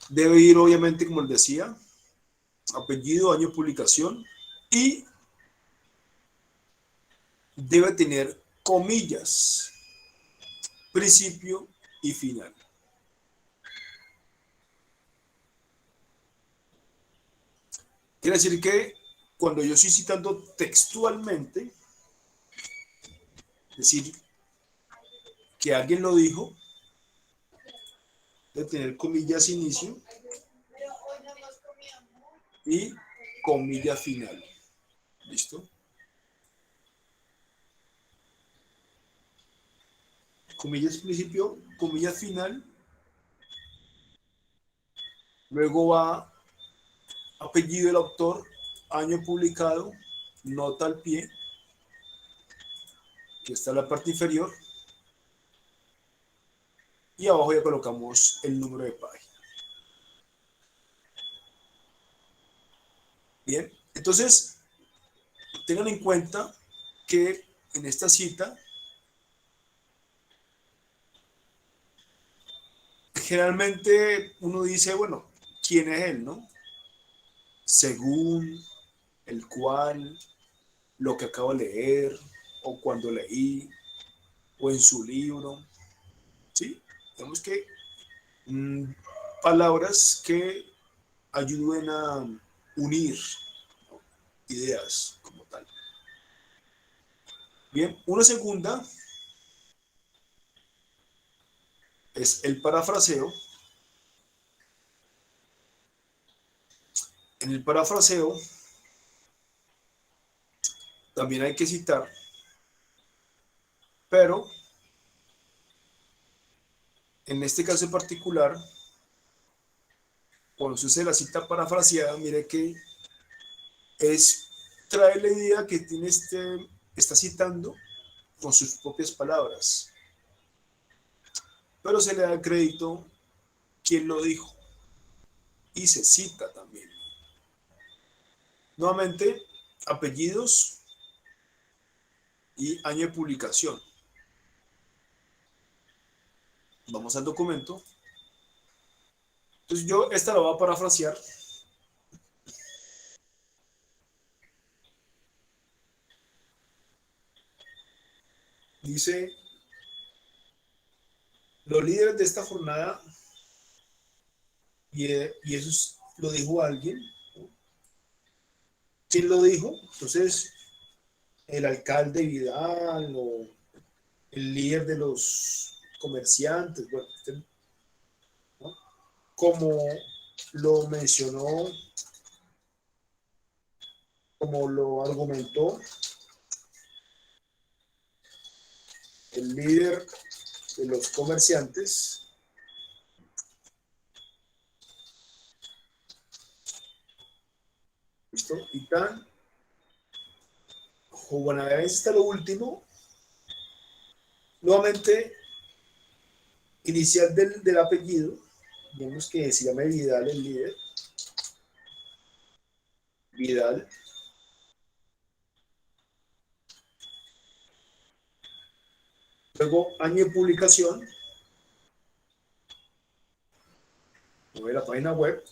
Debe ir, obviamente, como les decía, apellido, año de publicación y debe tener comillas, principio y final. Quiere decir que cuando yo estoy citando textualmente, es decir, que alguien lo dijo, debe tener comillas inicio y comilla final. ¿Listo? Comillas principio, comillas final. Luego va apellido del autor, año publicado, nota al pie, que está en la parte inferior. Y abajo ya colocamos el número de página. Bien, entonces tengan en cuenta que en esta cita generalmente uno dice, bueno, ¿quién es él, no? Según, el cual, lo que acabo de leer, o cuando leí, o en su libro, ¿sí? Tenemos que palabras que ayuden a unir, ¿no?, ideas como tal. Bien, una segunda es el parafraseo. En el parafraseo también hay que citar, pero en este caso en particular, cuando se hace la cita parafraseada, mire que es traer la idea que tiene está citando con sus propias palabras, pero se le da el crédito quien lo dijo y se cita también. Nuevamente, apellidos y año de publicación. Vamos al documento. Entonces yo esta la voy a parafrasear. Dice, los líderes de esta jornada, y eso lo dijo alguien, ¿no? ¿Quién lo dijo? Entonces, el alcalde Vidal o el líder de los comerciantes, bueno, ¿no?, como lo mencionó, como lo argumentó el líder de los comerciantes, ¿listo? Y tan Juan Abenz está lo último. Nuevamente, inicial del apellido. Vemos que se llama Vidal el líder. Vidal. Luego, año de publicación. Voy a la página web.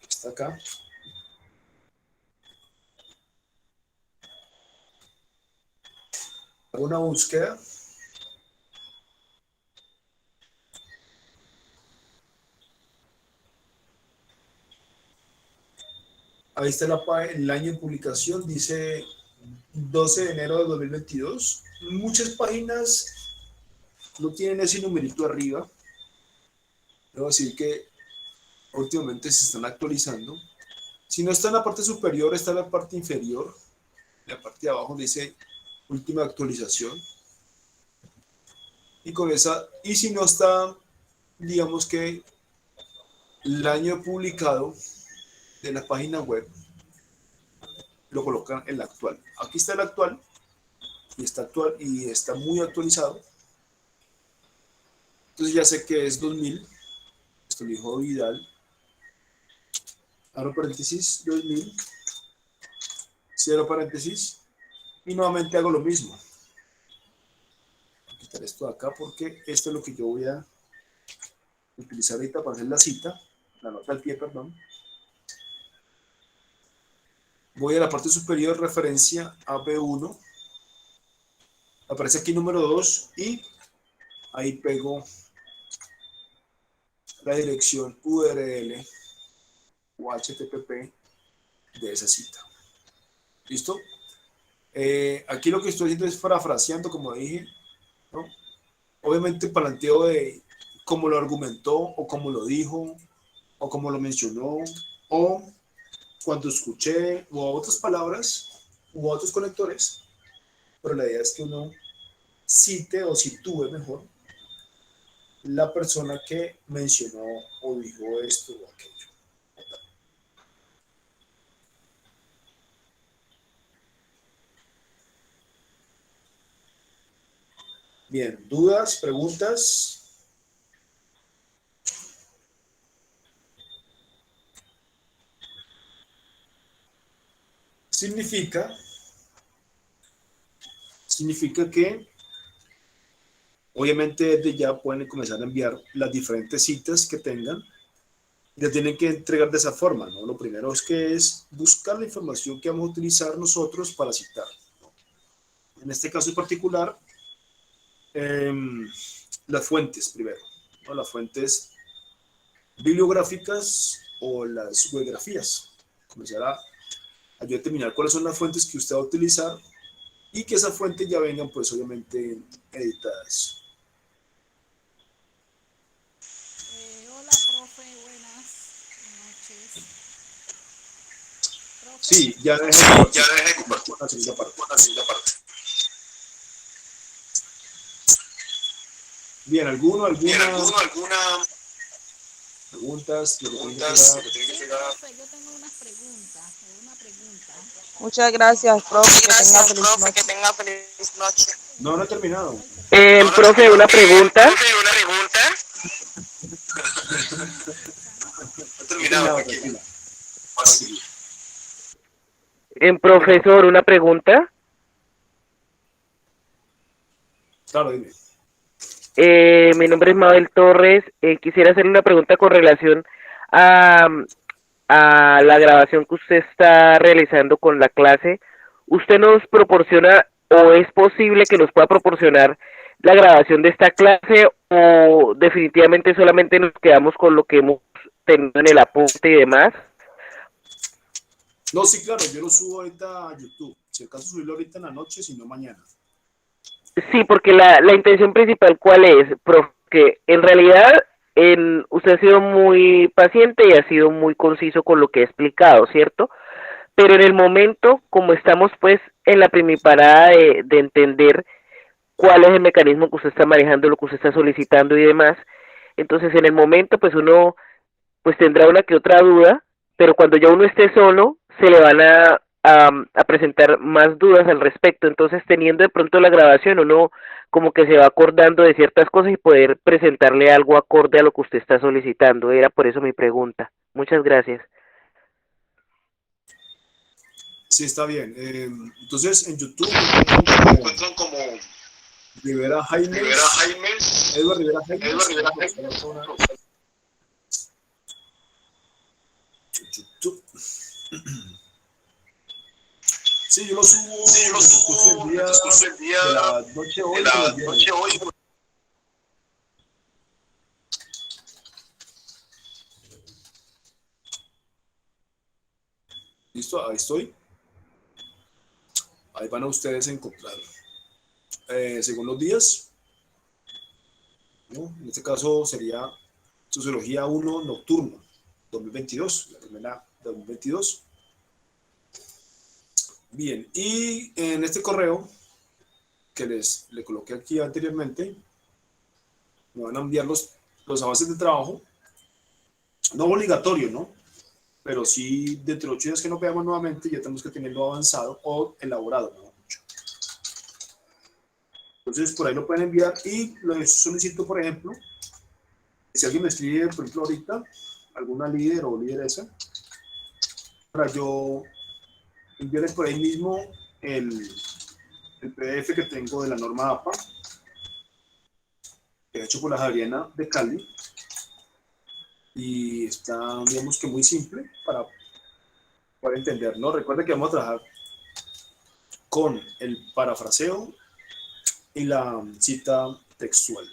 Está acá. Hago una búsqueda. Ahí está el año de publicación, dice 12 de enero de 2022. Muchas páginas no tienen ese numerito arriba. Debo decir que últimamente se están actualizando. Si no está en la parte superior, está en la parte inferior. En la parte de abajo dice última actualización. Y con esa, y si no está, digamos que el año publicado de la página web, lo colocan en la actual. Aquí está el actual, y está muy actualizado. Entonces ya sé que es 2000. Esto lo dijo Vidal. Abro paréntesis, 2000. Cierro paréntesis. Y nuevamente hago lo mismo. Voy a quitar esto de acá porque esto es lo que yo voy a utilizar ahorita para hacer la cita. La nota al pie, perdón. Voy a la parte superior, referencia AB1. Aparece aquí número 2 y ahí pego la dirección URL o HTTP de esa cita. ¿Listo? Aquí lo que estoy haciendo es parafraseando, como dije, ¿no? Obviamente planteo de cómo lo argumentó, o cómo lo dijo, o cómo lo mencionó, o cuando escuché, o otras palabras, u otros conectores, pero la idea es que uno cite o sitúe mejor la persona que mencionó o dijo esto o aquello. Bien, ¿dudas, preguntas? Significa que obviamente desde ya pueden comenzar a enviar las diferentes citas que tengan y las tienen que entregar de esa forma, ¿no? Lo primero es buscar la información que vamos a utilizar nosotros para citar, ¿no? En este caso en particular, las fuentes primero, ¿no? Las fuentes bibliográficas o las bibliografías. Comenzar a yo determinar cuáles son las fuentes que usted va a utilizar y que esas fuentes ya vengan, pues obviamente, editadas. Hola, profe, buenas noches. Profe, Sí, ya dejé de compartir la segunda parte. Bien, alguna preguntas que tienen que sí, profe, yo tengo una pregunta. Muchas gracias, profe. Que tenga feliz noche. No he terminado. Profe, una pregunta. No he terminado, tranquila. Así. Profesor, una pregunta. Claro, dime. Mi nombre es Mabel Torres. Quisiera hacerle una pregunta con relación a, a la grabación que usted está realizando con la clase. ¿Usted nos proporciona o es posible que nos pueda proporcionar la grabación de esta clase o definitivamente solamente nos quedamos con lo que hemos tenido en el apunte y demás? No, sí, claro, yo lo subo ahorita a YouTube. Si acaso subirlo ahorita en la noche, si no mañana. Sí, porque la intención principal, ¿cuál es, profe? Que en realidad usted ha sido muy paciente y ha sido muy conciso con lo que ha explicado, ¿cierto? Pero en el momento, como estamos pues en la primiparada de entender cuál es el mecanismo que usted está manejando, lo que usted está solicitando y demás, entonces en el momento pues uno pues tendrá una que otra duda, pero cuando ya uno esté solo, se le van a a presentar más dudas al respecto. Entonces, teniendo de pronto la grabación, uno como que se va acordando de ciertas cosas y poder presentarle algo acorde a lo que usted está solicitando. Era por eso mi pregunta. Muchas gracias. Sí, está bien. Entonces, en YouTube me encuentran como Rivera Jaime, Edward Rivera Jaime, YouTube. Sí, yo lo subo en el transcurso del día, de la noche hoy. Listo, ahí estoy. Ahí van a ustedes a encontrar, según los días, ¿no? En este caso sería Sociología 1 Nocturno, 2022, la primera de 2022. Bien, y en este correo que le coloqué aquí anteriormente, me van a enviar los avances de trabajo, no obligatorio, ¿no? Pero sí, dentro de 8 días que nos veamos nuevamente, ya tenemos que tenerlo avanzado o elaborado, ¿no? Entonces, por ahí lo pueden enviar y les solicito, por ejemplo, si alguien me escribe, por ejemplo, ahorita, alguna líder o lideresa, para yo enviarles por ahí mismo el PDF que tengo de la norma APA, que he hecho por la Javeriana de Cali, y está, digamos que muy simple para poder entender, ¿no? Recuerda que vamos a trabajar con el parafraseo y la cita textual.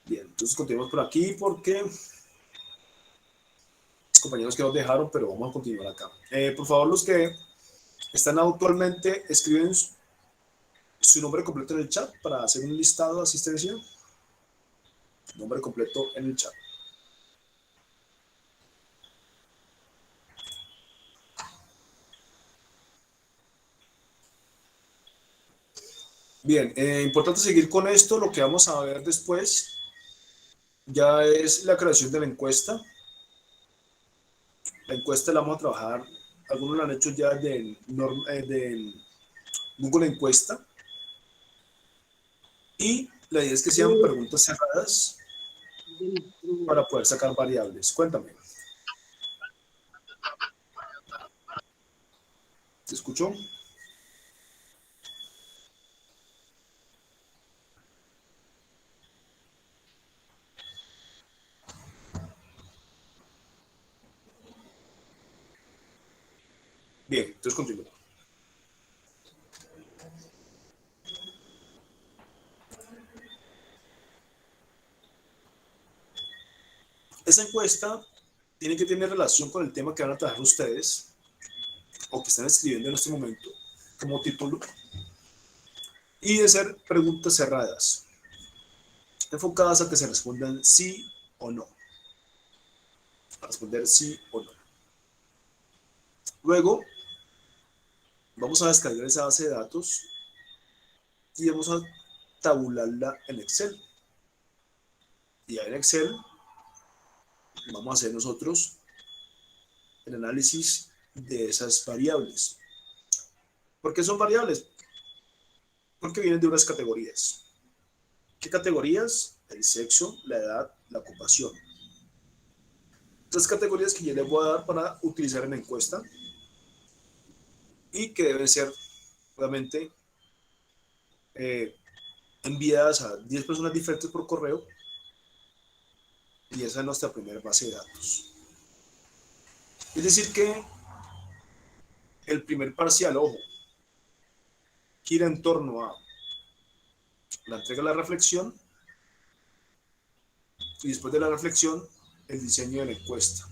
Bien, entonces continuamos por aquí porque compañeros que nos dejaron, pero vamos a continuar acá. Por favor, los que están actualmente, escriben su nombre completo en el chat para hacer un listado de asistencia. Nombre completo en el chat. Bien, importante seguir con esto. Lo que vamos a ver después ya es la creación de la encuesta. La encuesta la vamos a trabajar, algunos la han hecho ya de Google Encuesta. Y la idea es que sean preguntas cerradas para poder sacar variables. Cuéntame. ¿Te escuchó? Bien, entonces continúo. Esa encuesta tiene que tener relación con el tema que van a trabajar ustedes o que están escribiendo en este momento como título y de ser preguntas cerradas, enfocadas a que se respondan sí o no. A responder sí o no. Luego, vamos a descargar esa base de datos y vamos a tabularla en Excel. Y ahí en Excel vamos a hacer nosotros el análisis de esas variables. ¿Por qué son variables? Porque vienen de unas categorías. ¿Qué categorías? El sexo, la edad, la ocupación. Tres categorías que yo les voy a dar para utilizar en la encuesta y que deben ser, obviamente, enviadas a 10 personas diferentes por correo, y esa es nuestra primera base de datos. Es decir que el primer parcial, ojo, gira en torno a la entrega de la reflexión y después de la reflexión el diseño de la encuesta,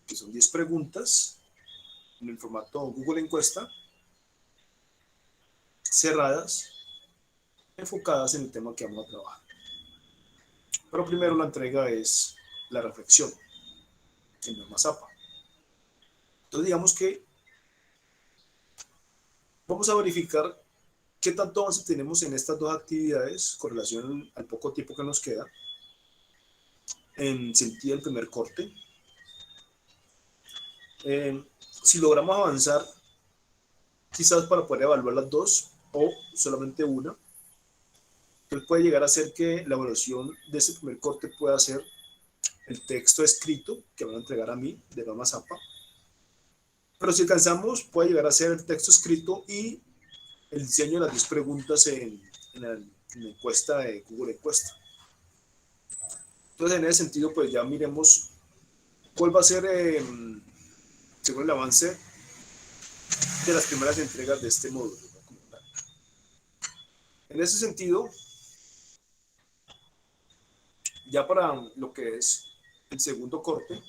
que son 10 preguntas en el formato Google Encuesta, cerradas, enfocadas en el tema que vamos a trabajar. Pero primero la entrega es la reflexión, en norma APA. Entonces digamos que vamos a verificar qué tanto avance tenemos en estas dos actividades con relación al poco tiempo que nos queda en sentido del primer corte. Si logramos avanzar, quizás para poder evaluar las dos o solamente una, pues puede llegar a ser que la evaluación de ese primer corte pueda ser el texto escrito que van a entregar a mí de Norma Zapa. Pero si alcanzamos, puede llegar a ser el texto escrito y el diseño de las 10 preguntas en la encuesta de Google Encuesta. Entonces, en ese sentido, pues ya miremos cuál va a ser, según el avance de las primeras entregas de este módulo, ¿no? En ese sentido, ya para lo que es el segundo corte,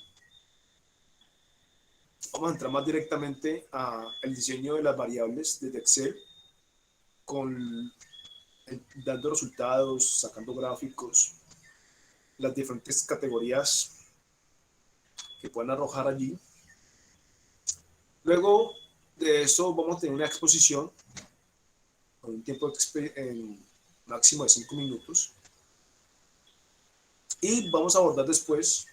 vamos a entrar más directamente al diseño de las variables desde Excel, dando resultados, sacando gráficos, las diferentes categorías que pueden arrojar allí. Luego de eso vamos a tener una exposición con un tiempo máximo de 5 minutos. Y vamos a abordar después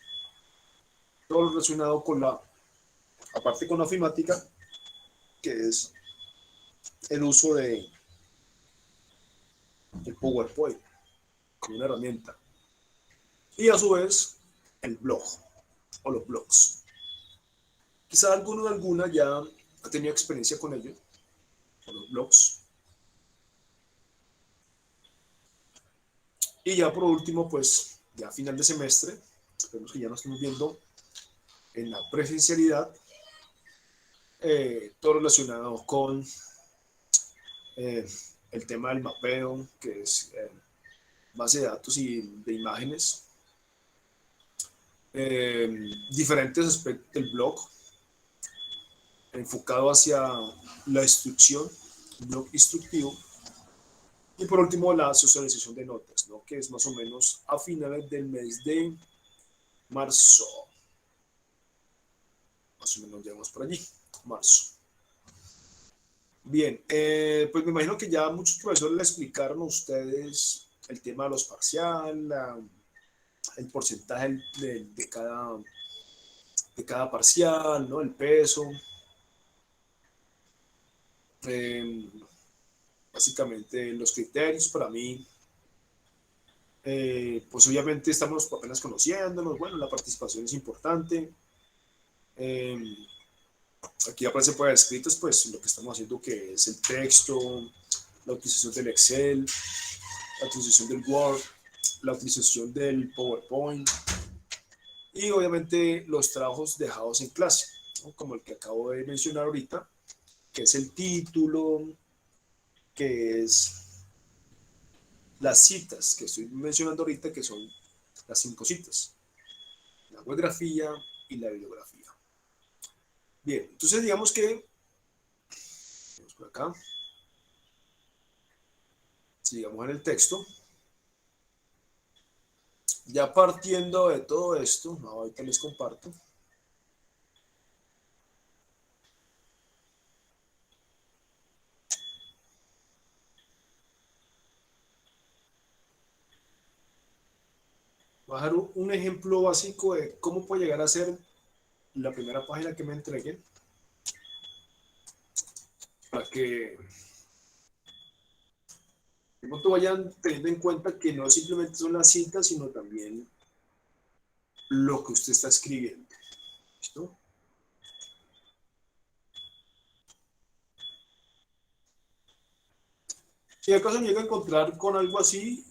todo lo relacionado con aparte con la ofimática, que es el uso del PowerPoint como una herramienta. Y a su vez, el blog o los blogs. Quizá alguna ya ha tenido experiencia con ello, con los blogs. Y ya por último, pues ya a final de semestre, esperemos que ya nos estemos viendo en la presencialidad, todo relacionado con el tema del mapeo, que es base de datos y de imágenes, diferentes aspectos del blog, enfocado hacia la instrucción, blog instructivo, y por último la socialización de notas, ¿no? Que es más o menos a finales del mes de marzo. Más o menos llegamos por allí, marzo. Bien, pues me imagino que ya muchos profesores le explicaron a ustedes el tema de los parciales, el porcentaje de cada parcial, ¿no? El peso. Básicamente los criterios para mí, pues obviamente estamos apenas conociéndonos, bueno, la participación es importante. Aquí aparece por escritos, pues lo que estamos haciendo, que es el texto, la utilización del Excel, la utilización del Word, la utilización del PowerPoint y obviamente los trabajos dejados en clase, ¿no? Como el que acabo de mencionar ahorita, que es el título, que es las citas que estoy mencionando ahorita, que son las 5 citas: la geografía y la bibliografía. Bien, entonces digamos que, vamos por acá, sigamos en el texto. Ya partiendo de todo esto, ahorita les comparto. Voy a dar un ejemplo básico de cómo puede llegar a ser la primera página que me entreguen, para que de pronto vayan teniendo en cuenta que no simplemente son las citas, sino también lo que usted está escribiendo. ¿Listo? Si acaso llega a encontrar con algo así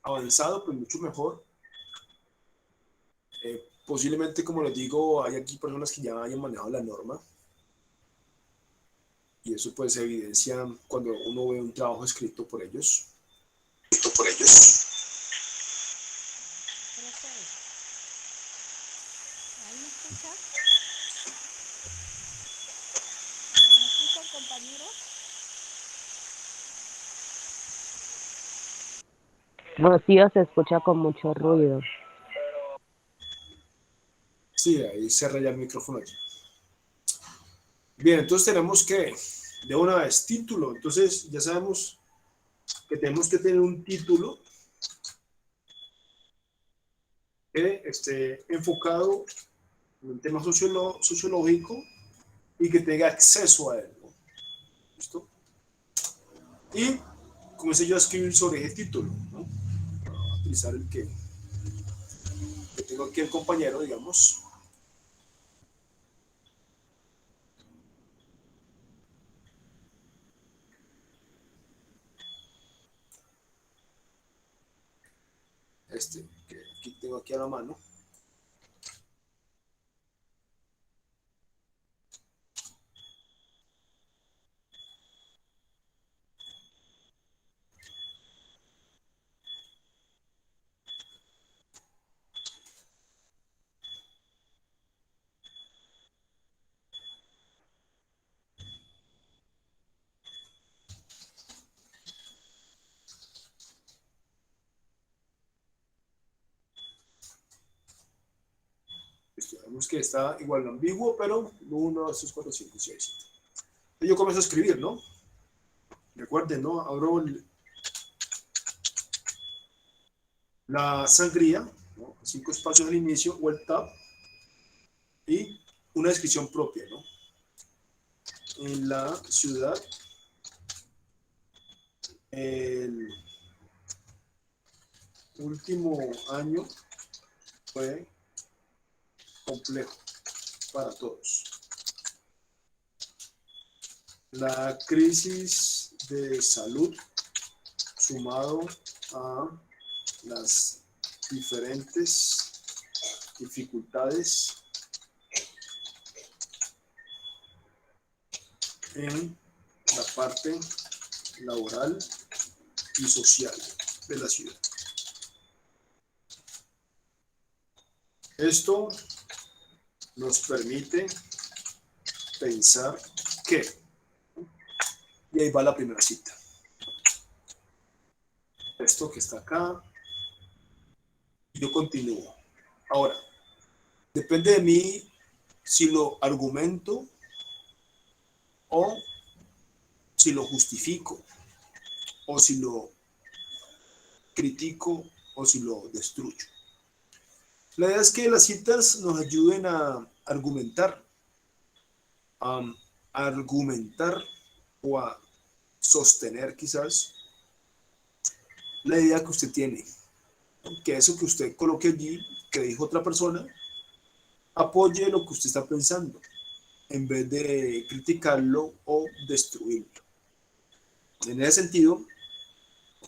avanzado, pues mucho mejor. Posiblemente, como les digo, hay aquí personas que ya hayan manejado la norma. Y eso pues se evidencia cuando uno ve un trabajo escrito por ellos. Profe, ¿ahí me escucha? ¿Me escucha el compañero? Rocío se escucha con mucho ruido. Sí, ahí cerra ya el micrófono allí. Bien, entonces tenemos que, de una vez, título. Entonces ya sabemos que tenemos que tener un título que esté enfocado en un tema sociológico y que tenga acceso a él, ¿no? ¿Listo? Y comencé yo a escribir sobre ese título, ¿no? Voy a utilizar el que tengo aquí, el compañero, digamos. Este, que aquí tengo aquí a la mano. Vemos que está igual ambiguo, pero 1, 2, 3, 4, 5, 6, 7. Yo comienzo a escribir, ¿no? Recuerden, ¿no? Abro la sangría, ¿no? 5 espacios al inicio o el tab y una descripción propia, ¿no? En la ciudad, el último año fue complejo para todos. La crisis de salud, sumado a las diferentes dificultades en la parte laboral y social de la ciudad. Esto nos permite pensar que, y ahí va la primera cita, esto que está acá, yo continúo. Ahora, depende de mí si lo argumento o si lo justifico, o si lo critico, o si lo destruyo. La idea es que las citas nos ayuden a argumentar o a sostener quizás la idea que usted tiene, que eso que usted coloque allí, que dijo otra persona, apoye lo que usted está pensando, en vez de criticarlo o destruirlo. En ese sentido,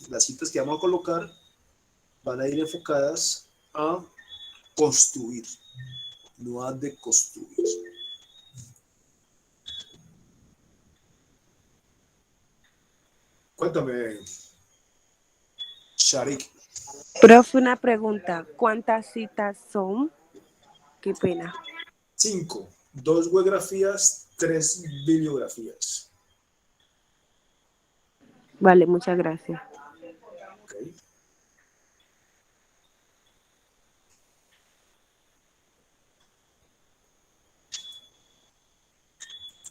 las citas que vamos a colocar van a ir enfocadas a construir, no a deconstruir. Cuéntame, Sharik. Profe, una pregunta. ¿Cuántas citas son? Qué pena. 5, 2 weografías, 3 bibliografías. Vale, muchas gracias. Okay.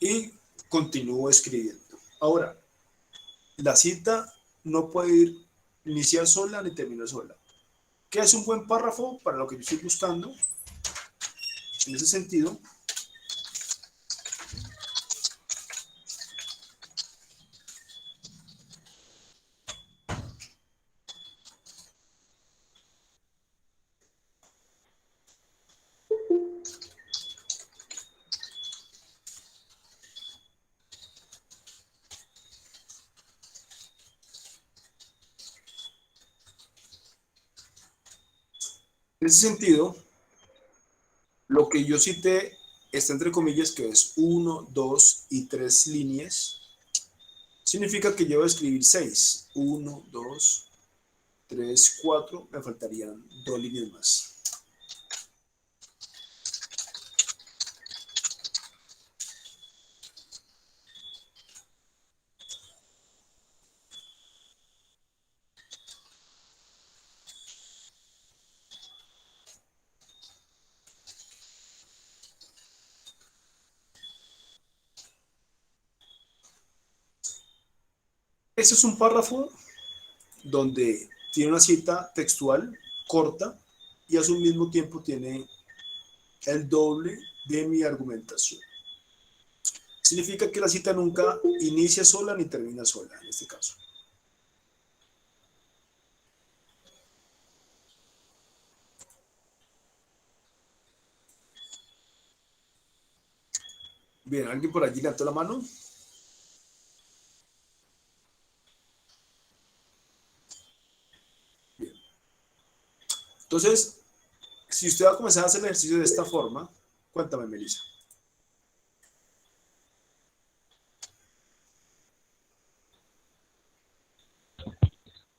Y continúo escribiendo. Ahora, la cita no puede iniciar sola ni terminar sola. ¿Qué es un buen párrafo para lo que yo estoy buscando? En ese sentido, lo que yo cité está entre comillas, que es 1, 2 y 3 líneas. Significa que yo voy a escribir 6. 1, 2, 3, 4. Me faltarían 2 líneas más. Este es un párrafo donde tiene una cita textual corta y a su mismo tiempo tiene el doble de mi argumentación. significa que la cita nunca inicia sola ni termina sola, en este caso. Bien, ¿alguien por allí levantó la mano? Bien. Entonces, si usted va a comenzar a hacer el ejercicio de esta forma, cuéntame, Melissa.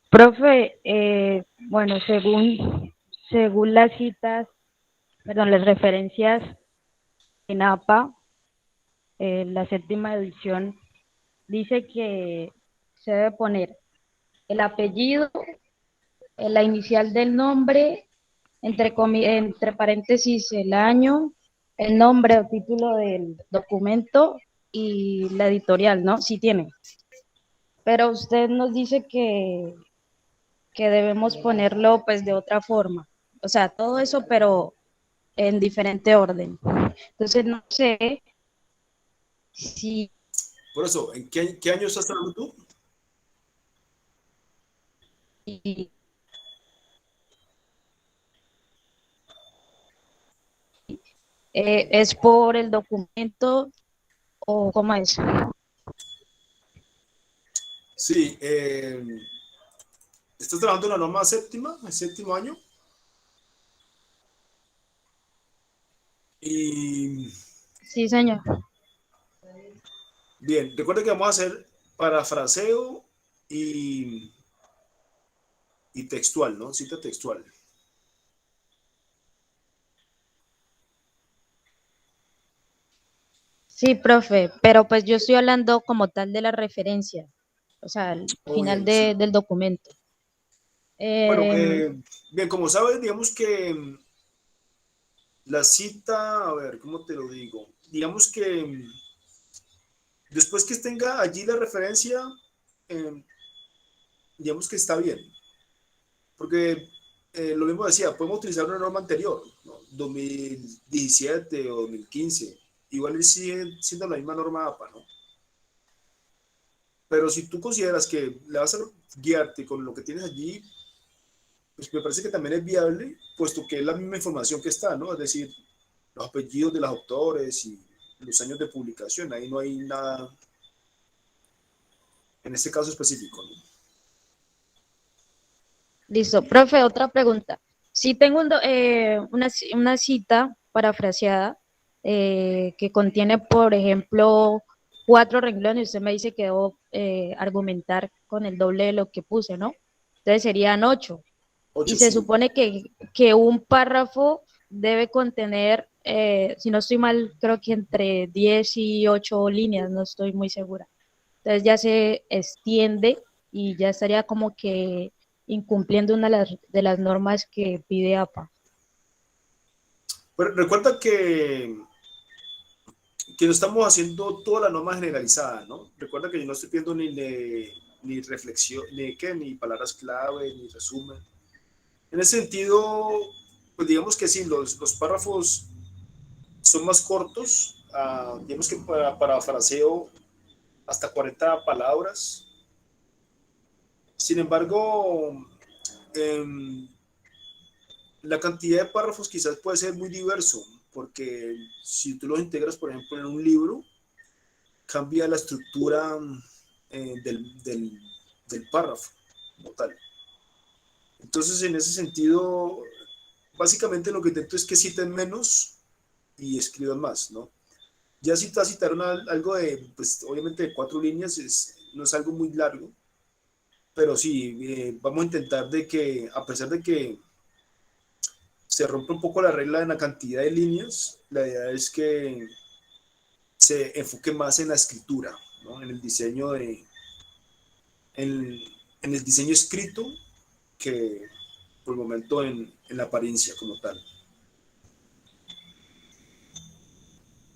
Profe, bueno, según las citas, perdón, las referencias en APA, la séptima edición dice que se debe poner el apellido, la inicial del nombre, entre paréntesis el año, el nombre o título del documento y la editorial, ¿no? Sí tiene. Pero usted nos dice que debemos ponerlo pues de otra forma. O sea, todo eso, pero en diferente orden. Entonces, no sé si Por eso, ¿en qué año estás hablando tú? es por el documento o cómo es. Sí, ¿estás trabajando en la norma séptima, el séptimo año? Y Sí, señor. bien, recuerda que vamos a hacer parafraseo y, y textual, ¿no? Cita textual. Sí, profe, pero pues yo estoy hablando como tal de la referencia, o sea, al Oh, final bien, sí. del documento. Bueno, Eh, bien, como sabes, digamos que la cita, a ver, ¿cómo te lo digo? Digamos que después que tenga allí la referencia, eh, digamos que está bien, porque lo mismo decía, podemos utilizar una norma anterior, ¿no? 2017 o 2015, igual sigue siendo la misma norma APA, ¿no? Pero si tú consideras que le vas a guiarte con lo que tienes allí, pues me parece que también es viable, puesto que es la misma información que está, ¿no? Es decir, los apellidos de los autores y los años de publicación, ahí no hay nada en este caso específico, ¿no? Listo, profe, otra pregunta. Si tengo una cita parafraseada que contiene, por ejemplo, 4 renglones, usted me dice que debo argumentar con el doble de lo que puse, ¿no? Entonces serían 8. Y 8, se sí. supone que un párrafo debe contener, si no estoy mal, creo que entre 10 y 8 líneas, no estoy muy segura. Entonces ya se extiende y ya estaría como que incumpliendo una de las normas que pide APA. Pero recuerda que no estamos haciendo toda la norma generalizada, ¿no? Recuerda que yo no estoy pidiendo ni reflexión, ni palabras clave, ni resumen. En ese sentido, pues digamos que sí, los párrafos son más cortos, digamos que para parafraseo hasta 40 palabras. Sin embargo, em, la cantidad de párrafos quizás puede ser muy diverso, porque si tú los integras, por ejemplo, en un libro, cambia la estructura del párrafo como tal. Entonces, en ese sentido, básicamente lo que intento es que citen menos y escriban más, ¿no? Ya si te citaron algo de, pues obviamente de 4 líneas, no es algo muy largo, pero sí, vamos a intentar de que, a pesar de que se rompe un poco la regla en la cantidad de líneas, la idea es que se enfoque más en la escritura, ¿no? En el diseño en, en el diseño escrito que por el momento en la apariencia como tal.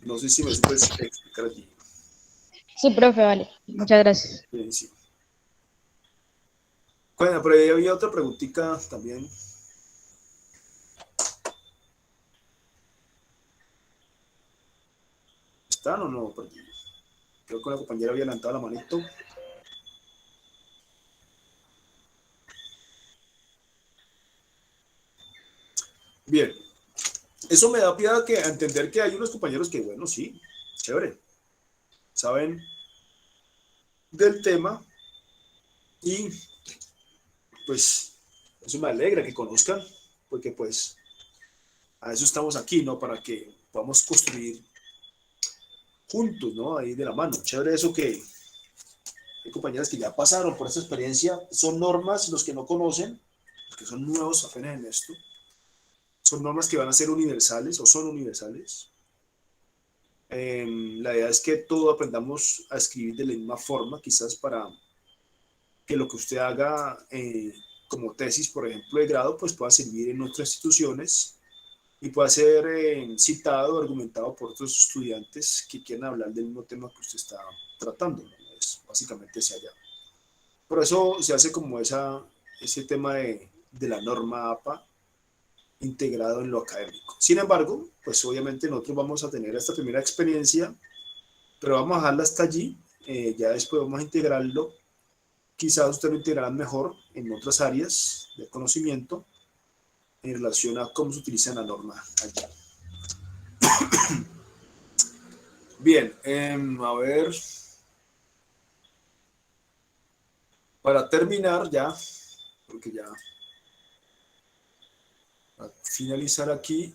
No sé si me puedes explicar allí. Sí, profe, vale. Muchas gracias. Bien, sí. Bueno, pero ahí había otra preguntita también. ¿Están o no? Por allí? Creo que una compañera había levantado la manito. Bien, eso me da pie a entender que hay unos compañeros que, bueno, sí, chévere, saben del tema y pues eso me alegra que conozcan, porque pues a eso estamos aquí, ¿no? Para que podamos construir juntos, ¿no? Ahí de la mano. Chévere eso que hay compañeras que ya pasaron por esta experiencia, son normas, los que no conocen, los que son nuevos apenas en esto, son normas que van a ser universales o son universales. La idea es que todos aprendamos a escribir de la misma forma, quizás para que lo que usted haga como tesis, por ejemplo, de grado, pues pueda servir en otras instituciones y pueda ser citado, argumentado por otros estudiantes que quieran hablar del mismo tema que usted está tratando, ¿no? Es básicamente hacia allá. Por eso se hace como ese tema de la norma APA integrado en lo académico. Sin embargo, pues obviamente nosotros vamos a tener esta primera experiencia, pero vamos a dejarla hasta allí, ya después vamos a integrarlo. Quizás usted lo integrará mejor en otras áreas de conocimiento en relación a cómo se utiliza la norma allí. Bien, a ver, para terminar ya, porque ya a finalizar aquí,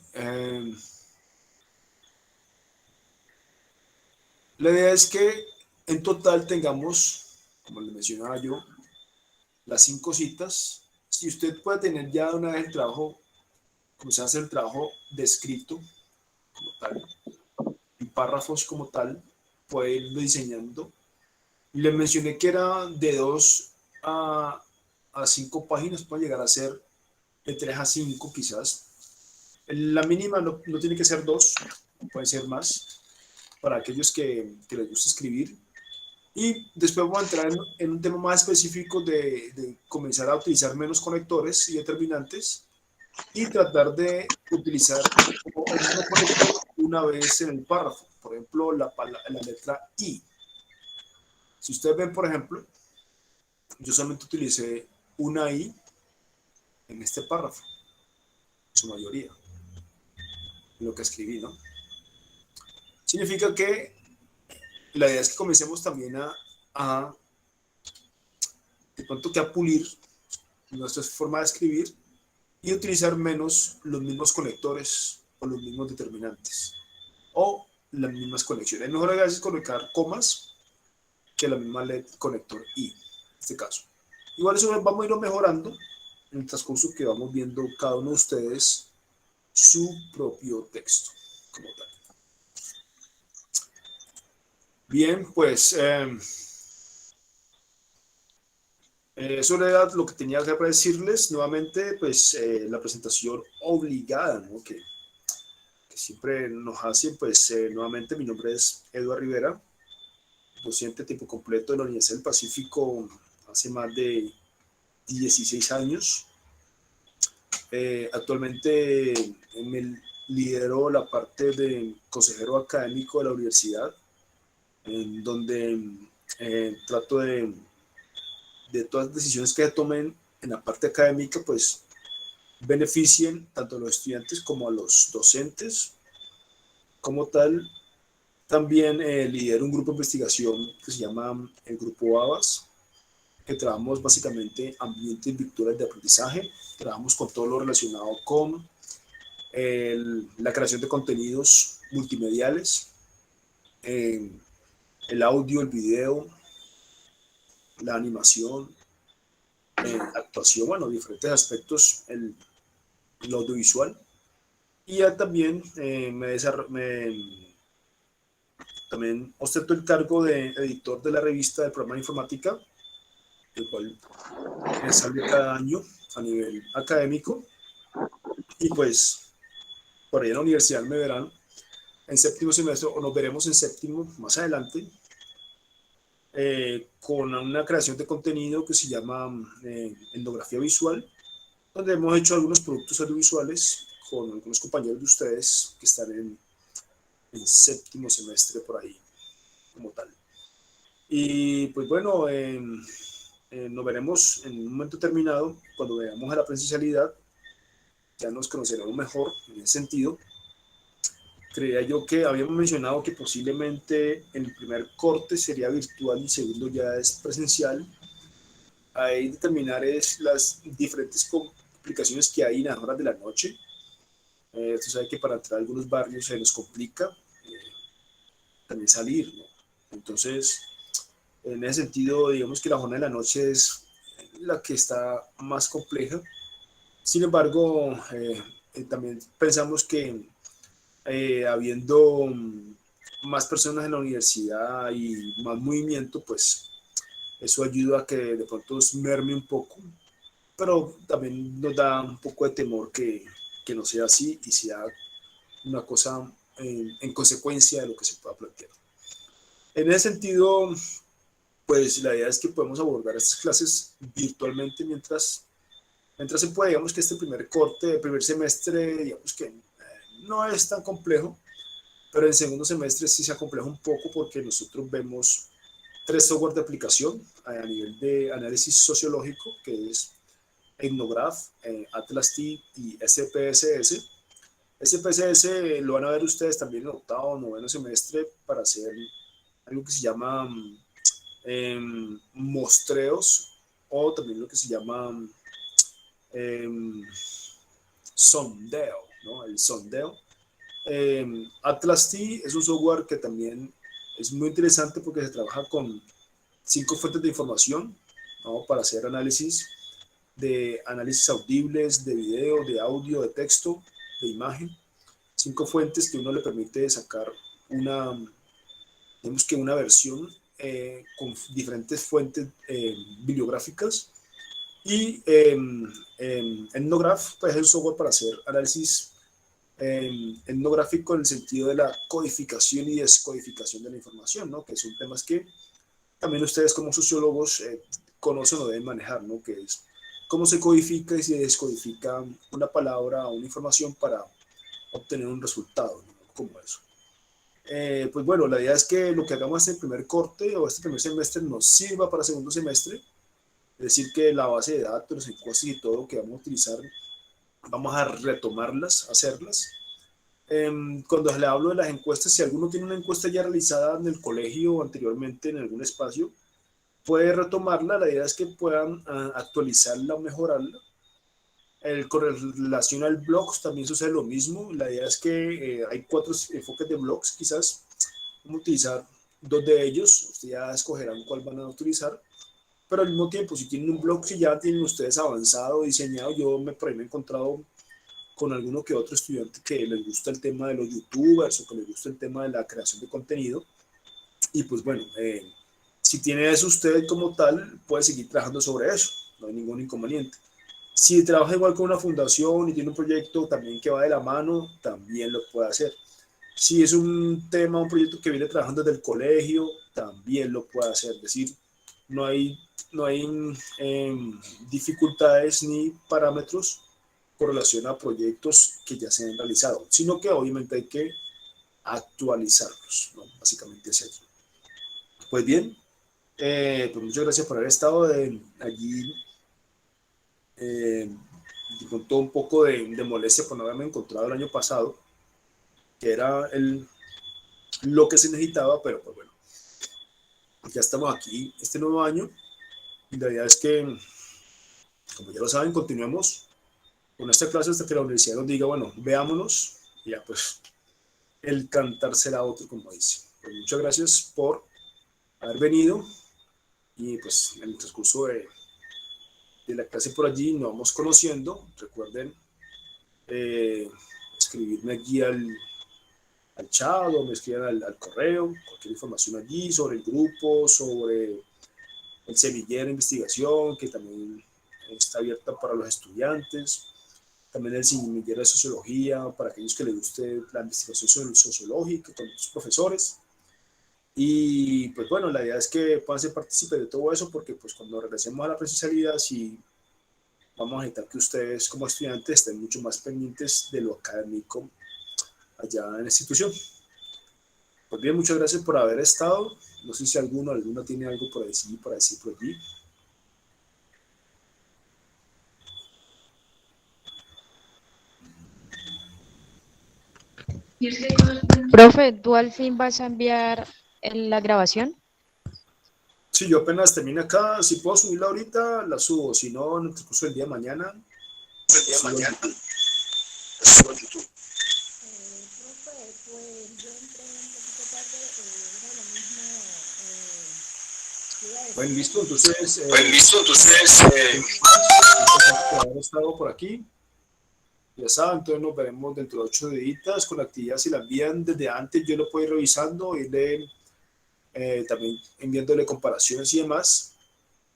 la idea es que en total tengamos, como les mencionaba yo, las 5 citas. Si usted puede tener ya una vez el trabajo, como se hace el trabajo descrito como tal, en párrafos como tal, puede irlo diseñando. Les mencioné que era de 2 a 5 páginas, puede llegar a ser de 3 a 5 quizás. La mínima no tiene que ser 2, puede ser más, para aquellos que les gusta escribir. Y después vamos a entrar en un tema más específico de comenzar a utilizar menos conectores y determinantes y tratar de utilizar el mismo conector una vez en el párrafo. Por ejemplo, la letra I. Si ustedes ven, por ejemplo, yo solamente utilicé una I en este párrafo, su mayoría, lo que escribí, ¿no? Significa que la idea es que comencemos también de pronto que a pulir nuestra forma de escribir y utilizar menos los mismos conectores o los mismos determinantes o las mismas conexiones. Es mejor a veces colocar comas que la misma conector I, en este caso. Igual eso vamos a irlo mejorando en el transcurso que vamos viendo cada uno de ustedes su propio texto como tal. Bien, pues eso era lo que tenía que decirles. Nuevamente, pues la presentación obligada, ¿no? que siempre nos hacen. Pues nuevamente mi nombre es Eduardo Rivera, docente a tiempo completo de la Universidad del Pacífico hace más de 16 años. Actualmente me lidero la parte de consejero académico de la universidad, en donde trato de todas las decisiones que se tomen en la parte académica, pues beneficien tanto a los estudiantes como a los docentes. Como tal, también lidero un grupo de investigación que se llama el Grupo ABAS, que trabajamos básicamente ambientes virtuales de aprendizaje. Trabajamos con todo lo relacionado con la creación de contenidos multimediales, el audio, el video, la animación, actuación, bueno, diferentes aspectos, el audiovisual. Y ya también también ostento el cargo de editor de la revista del programa de informática, el cual sale cada año a nivel académico. Y pues por ahí en la universidad me verán en séptimo semestre, o nos veremos en séptimo más adelante, con una creación de contenido que se llama etnografía visual, donde hemos hecho algunos productos audiovisuales con algunos compañeros de ustedes que están en séptimo semestre por ahí como tal. Y pues bueno, nos veremos en un momento terminado, cuando veamos a la presencialidad, ya nos conoceremos mejor en ese sentido. Creía yo que habíamos mencionado que posiblemente el primer corte sería virtual y el segundo ya es presencial. Ahí determinar es las diferentes complicaciones que hay en las horas de la noche. Usted sabe que para entrar a algunos barrios se nos complica también salir, ¿no? Entonces, en ese sentido, digamos que la jornada de la noche es la que está más compleja. Sin embargo, también pensamos que habiendo más personas en la universidad y más movimiento, pues eso ayuda a que de pronto merme un poco, pero también nos da un poco de temor que no sea así y sea una cosa en consecuencia de lo que se pueda plantear. En ese sentido, pues la idea es que podemos abordar estas clases virtualmente mientras se puede. Digamos que este primer corte, el primer semestre, digamos que no es tan complejo, pero en segundo semestre sí se acompleja un poco porque nosotros vemos 3 software de aplicación a nivel de análisis sociológico, que es Ethnograph, Atlas-T y SPSS. SPSS lo van a ver ustedes también en octavo o noveno semestre para hacer algo que se llama mostreos, o también lo que se llama sondeo, ¿no? El sondeo. Atlas-T es un software que también es muy interesante porque se trabaja con 5 fuentes de información, ¿no? Para hacer análisis audibles, de video, de audio, de texto, de imagen. 5 fuentes que uno le permite sacar digamos que una versión con diferentes fuentes bibliográficas. Y Ethnograph, pues, es un software para hacer análisis etnográfico en el sentido de la codificación y descodificación de la información, ¿no? Que son temas que también ustedes como sociólogos conocen o deben manejar, ¿no? Que es cómo se codifica y se descodifica una palabra o una información para obtener un resultado, ¿no? Como eso. Pues bueno, la idea es que lo que hagamos este primer corte o este primer semestre nos sirva para segundo semestre, es decir, que la base de datos, los encuestas y todo que vamos a utilizar, vamos a retomarlas, hacerlas. Cuando le hablo de las encuestas, si alguno tiene una encuesta ya realizada en el colegio o anteriormente en algún espacio, puede retomarla. La idea es que puedan actualizarla o mejorarla. Con relación al blogs también sucede lo mismo. La idea es que hay 4 enfoques de blogs, quizás vamos a utilizar 2 de ellos. Ustedes ya escogerán cuál van a utilizar. Pero al mismo tiempo, si tienen un blog que ya tienen ustedes avanzado, diseñado, yo por ahí me he encontrado con alguno que otro estudiante que les gusta el tema de los youtubers o que les gusta el tema de la creación de contenido. Y pues bueno, si tiene eso usted como tal, puede seguir trabajando sobre eso, no hay ningún inconveniente. Si trabaja igual con una fundación y tiene un proyecto también que va de la mano, también lo puede hacer. Si es un tema, un proyecto que viene trabajando desde el colegio, también lo puede hacer. Es decir, no hay dificultades ni parámetros con relación a proyectos que ya se han realizado, sino que obviamente hay que actualizarlos, ¿no? Básicamente es eso. Pues bien, pues muchas gracias por haber estado allí. Con todo un poco de molestia por no haberme encontrado el año pasado, que era lo que se necesitaba, pero pues bueno, ya estamos aquí este nuevo año y la idea es que, como ya lo saben, continuemos con esta clase hasta que la universidad nos diga, bueno, veámonos, y ya pues el cantar será otro, como dice. Pues muchas gracias por haber venido y pues en el transcurso de la clase por allí nos vamos conociendo. Recuerden escribirme aquí al chat o me escriban al correo, cualquier información allí sobre el grupo, sobre el semillero de investigación que también está abierta para los estudiantes, también el semillero de sociología para aquellos que les guste la investigación sociológica con los profesores. Y pues bueno, la idea es que puedan ser partícipes de todo eso, porque pues cuando regresemos a la presencialidad sí vamos a necesitar que ustedes como estudiantes estén mucho más pendientes de lo académico allá en la institución. Pues bien, muchas gracias por haber estado. No sé si alguna tiene algo por decir por allí. Profe, ¿tú al fin vas a enviar la grabación? Si yo apenas termine acá, si puedo subirla ahorita, la subo. Si no, en el transcurso del día de mañana, subo en YouTube. Subo en YouTube. Profe, pues yo entré un poquito tarde, era lo mismo que iba a decir. Bueno, listo, entonces, por haber estado por aquí. Ya saben, entonces nos veremos dentro de 8 días con la actividad. Si la envían desde antes, yo lo puedo ir revisando, irle también enviándole comparaciones y demás.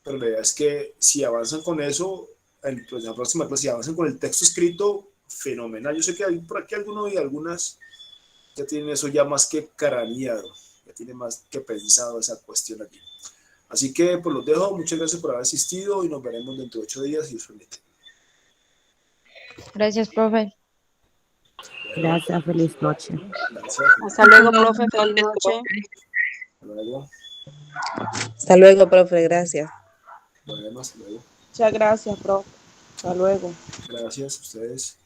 Pero la idea es que si avanzan con eso, en la próxima clase, si avanzan con el texto escrito, fenomenal. Yo sé que hay por aquí algunos y algunas ya tienen eso ya más que craneado, ya tienen más que pensado esa cuestión aquí. Así que pues los dejo, muchas gracias por haber asistido y nos veremos dentro de 8 días, si os permite. Gracias, profe. Gracias, feliz noche. Gracias. Hasta luego, profe. Feliz noche. Hasta luego. Hasta luego, profe, gracias. Bueno, hasta luego. Muchas gracias, profe. Hasta luego. Gracias a ustedes.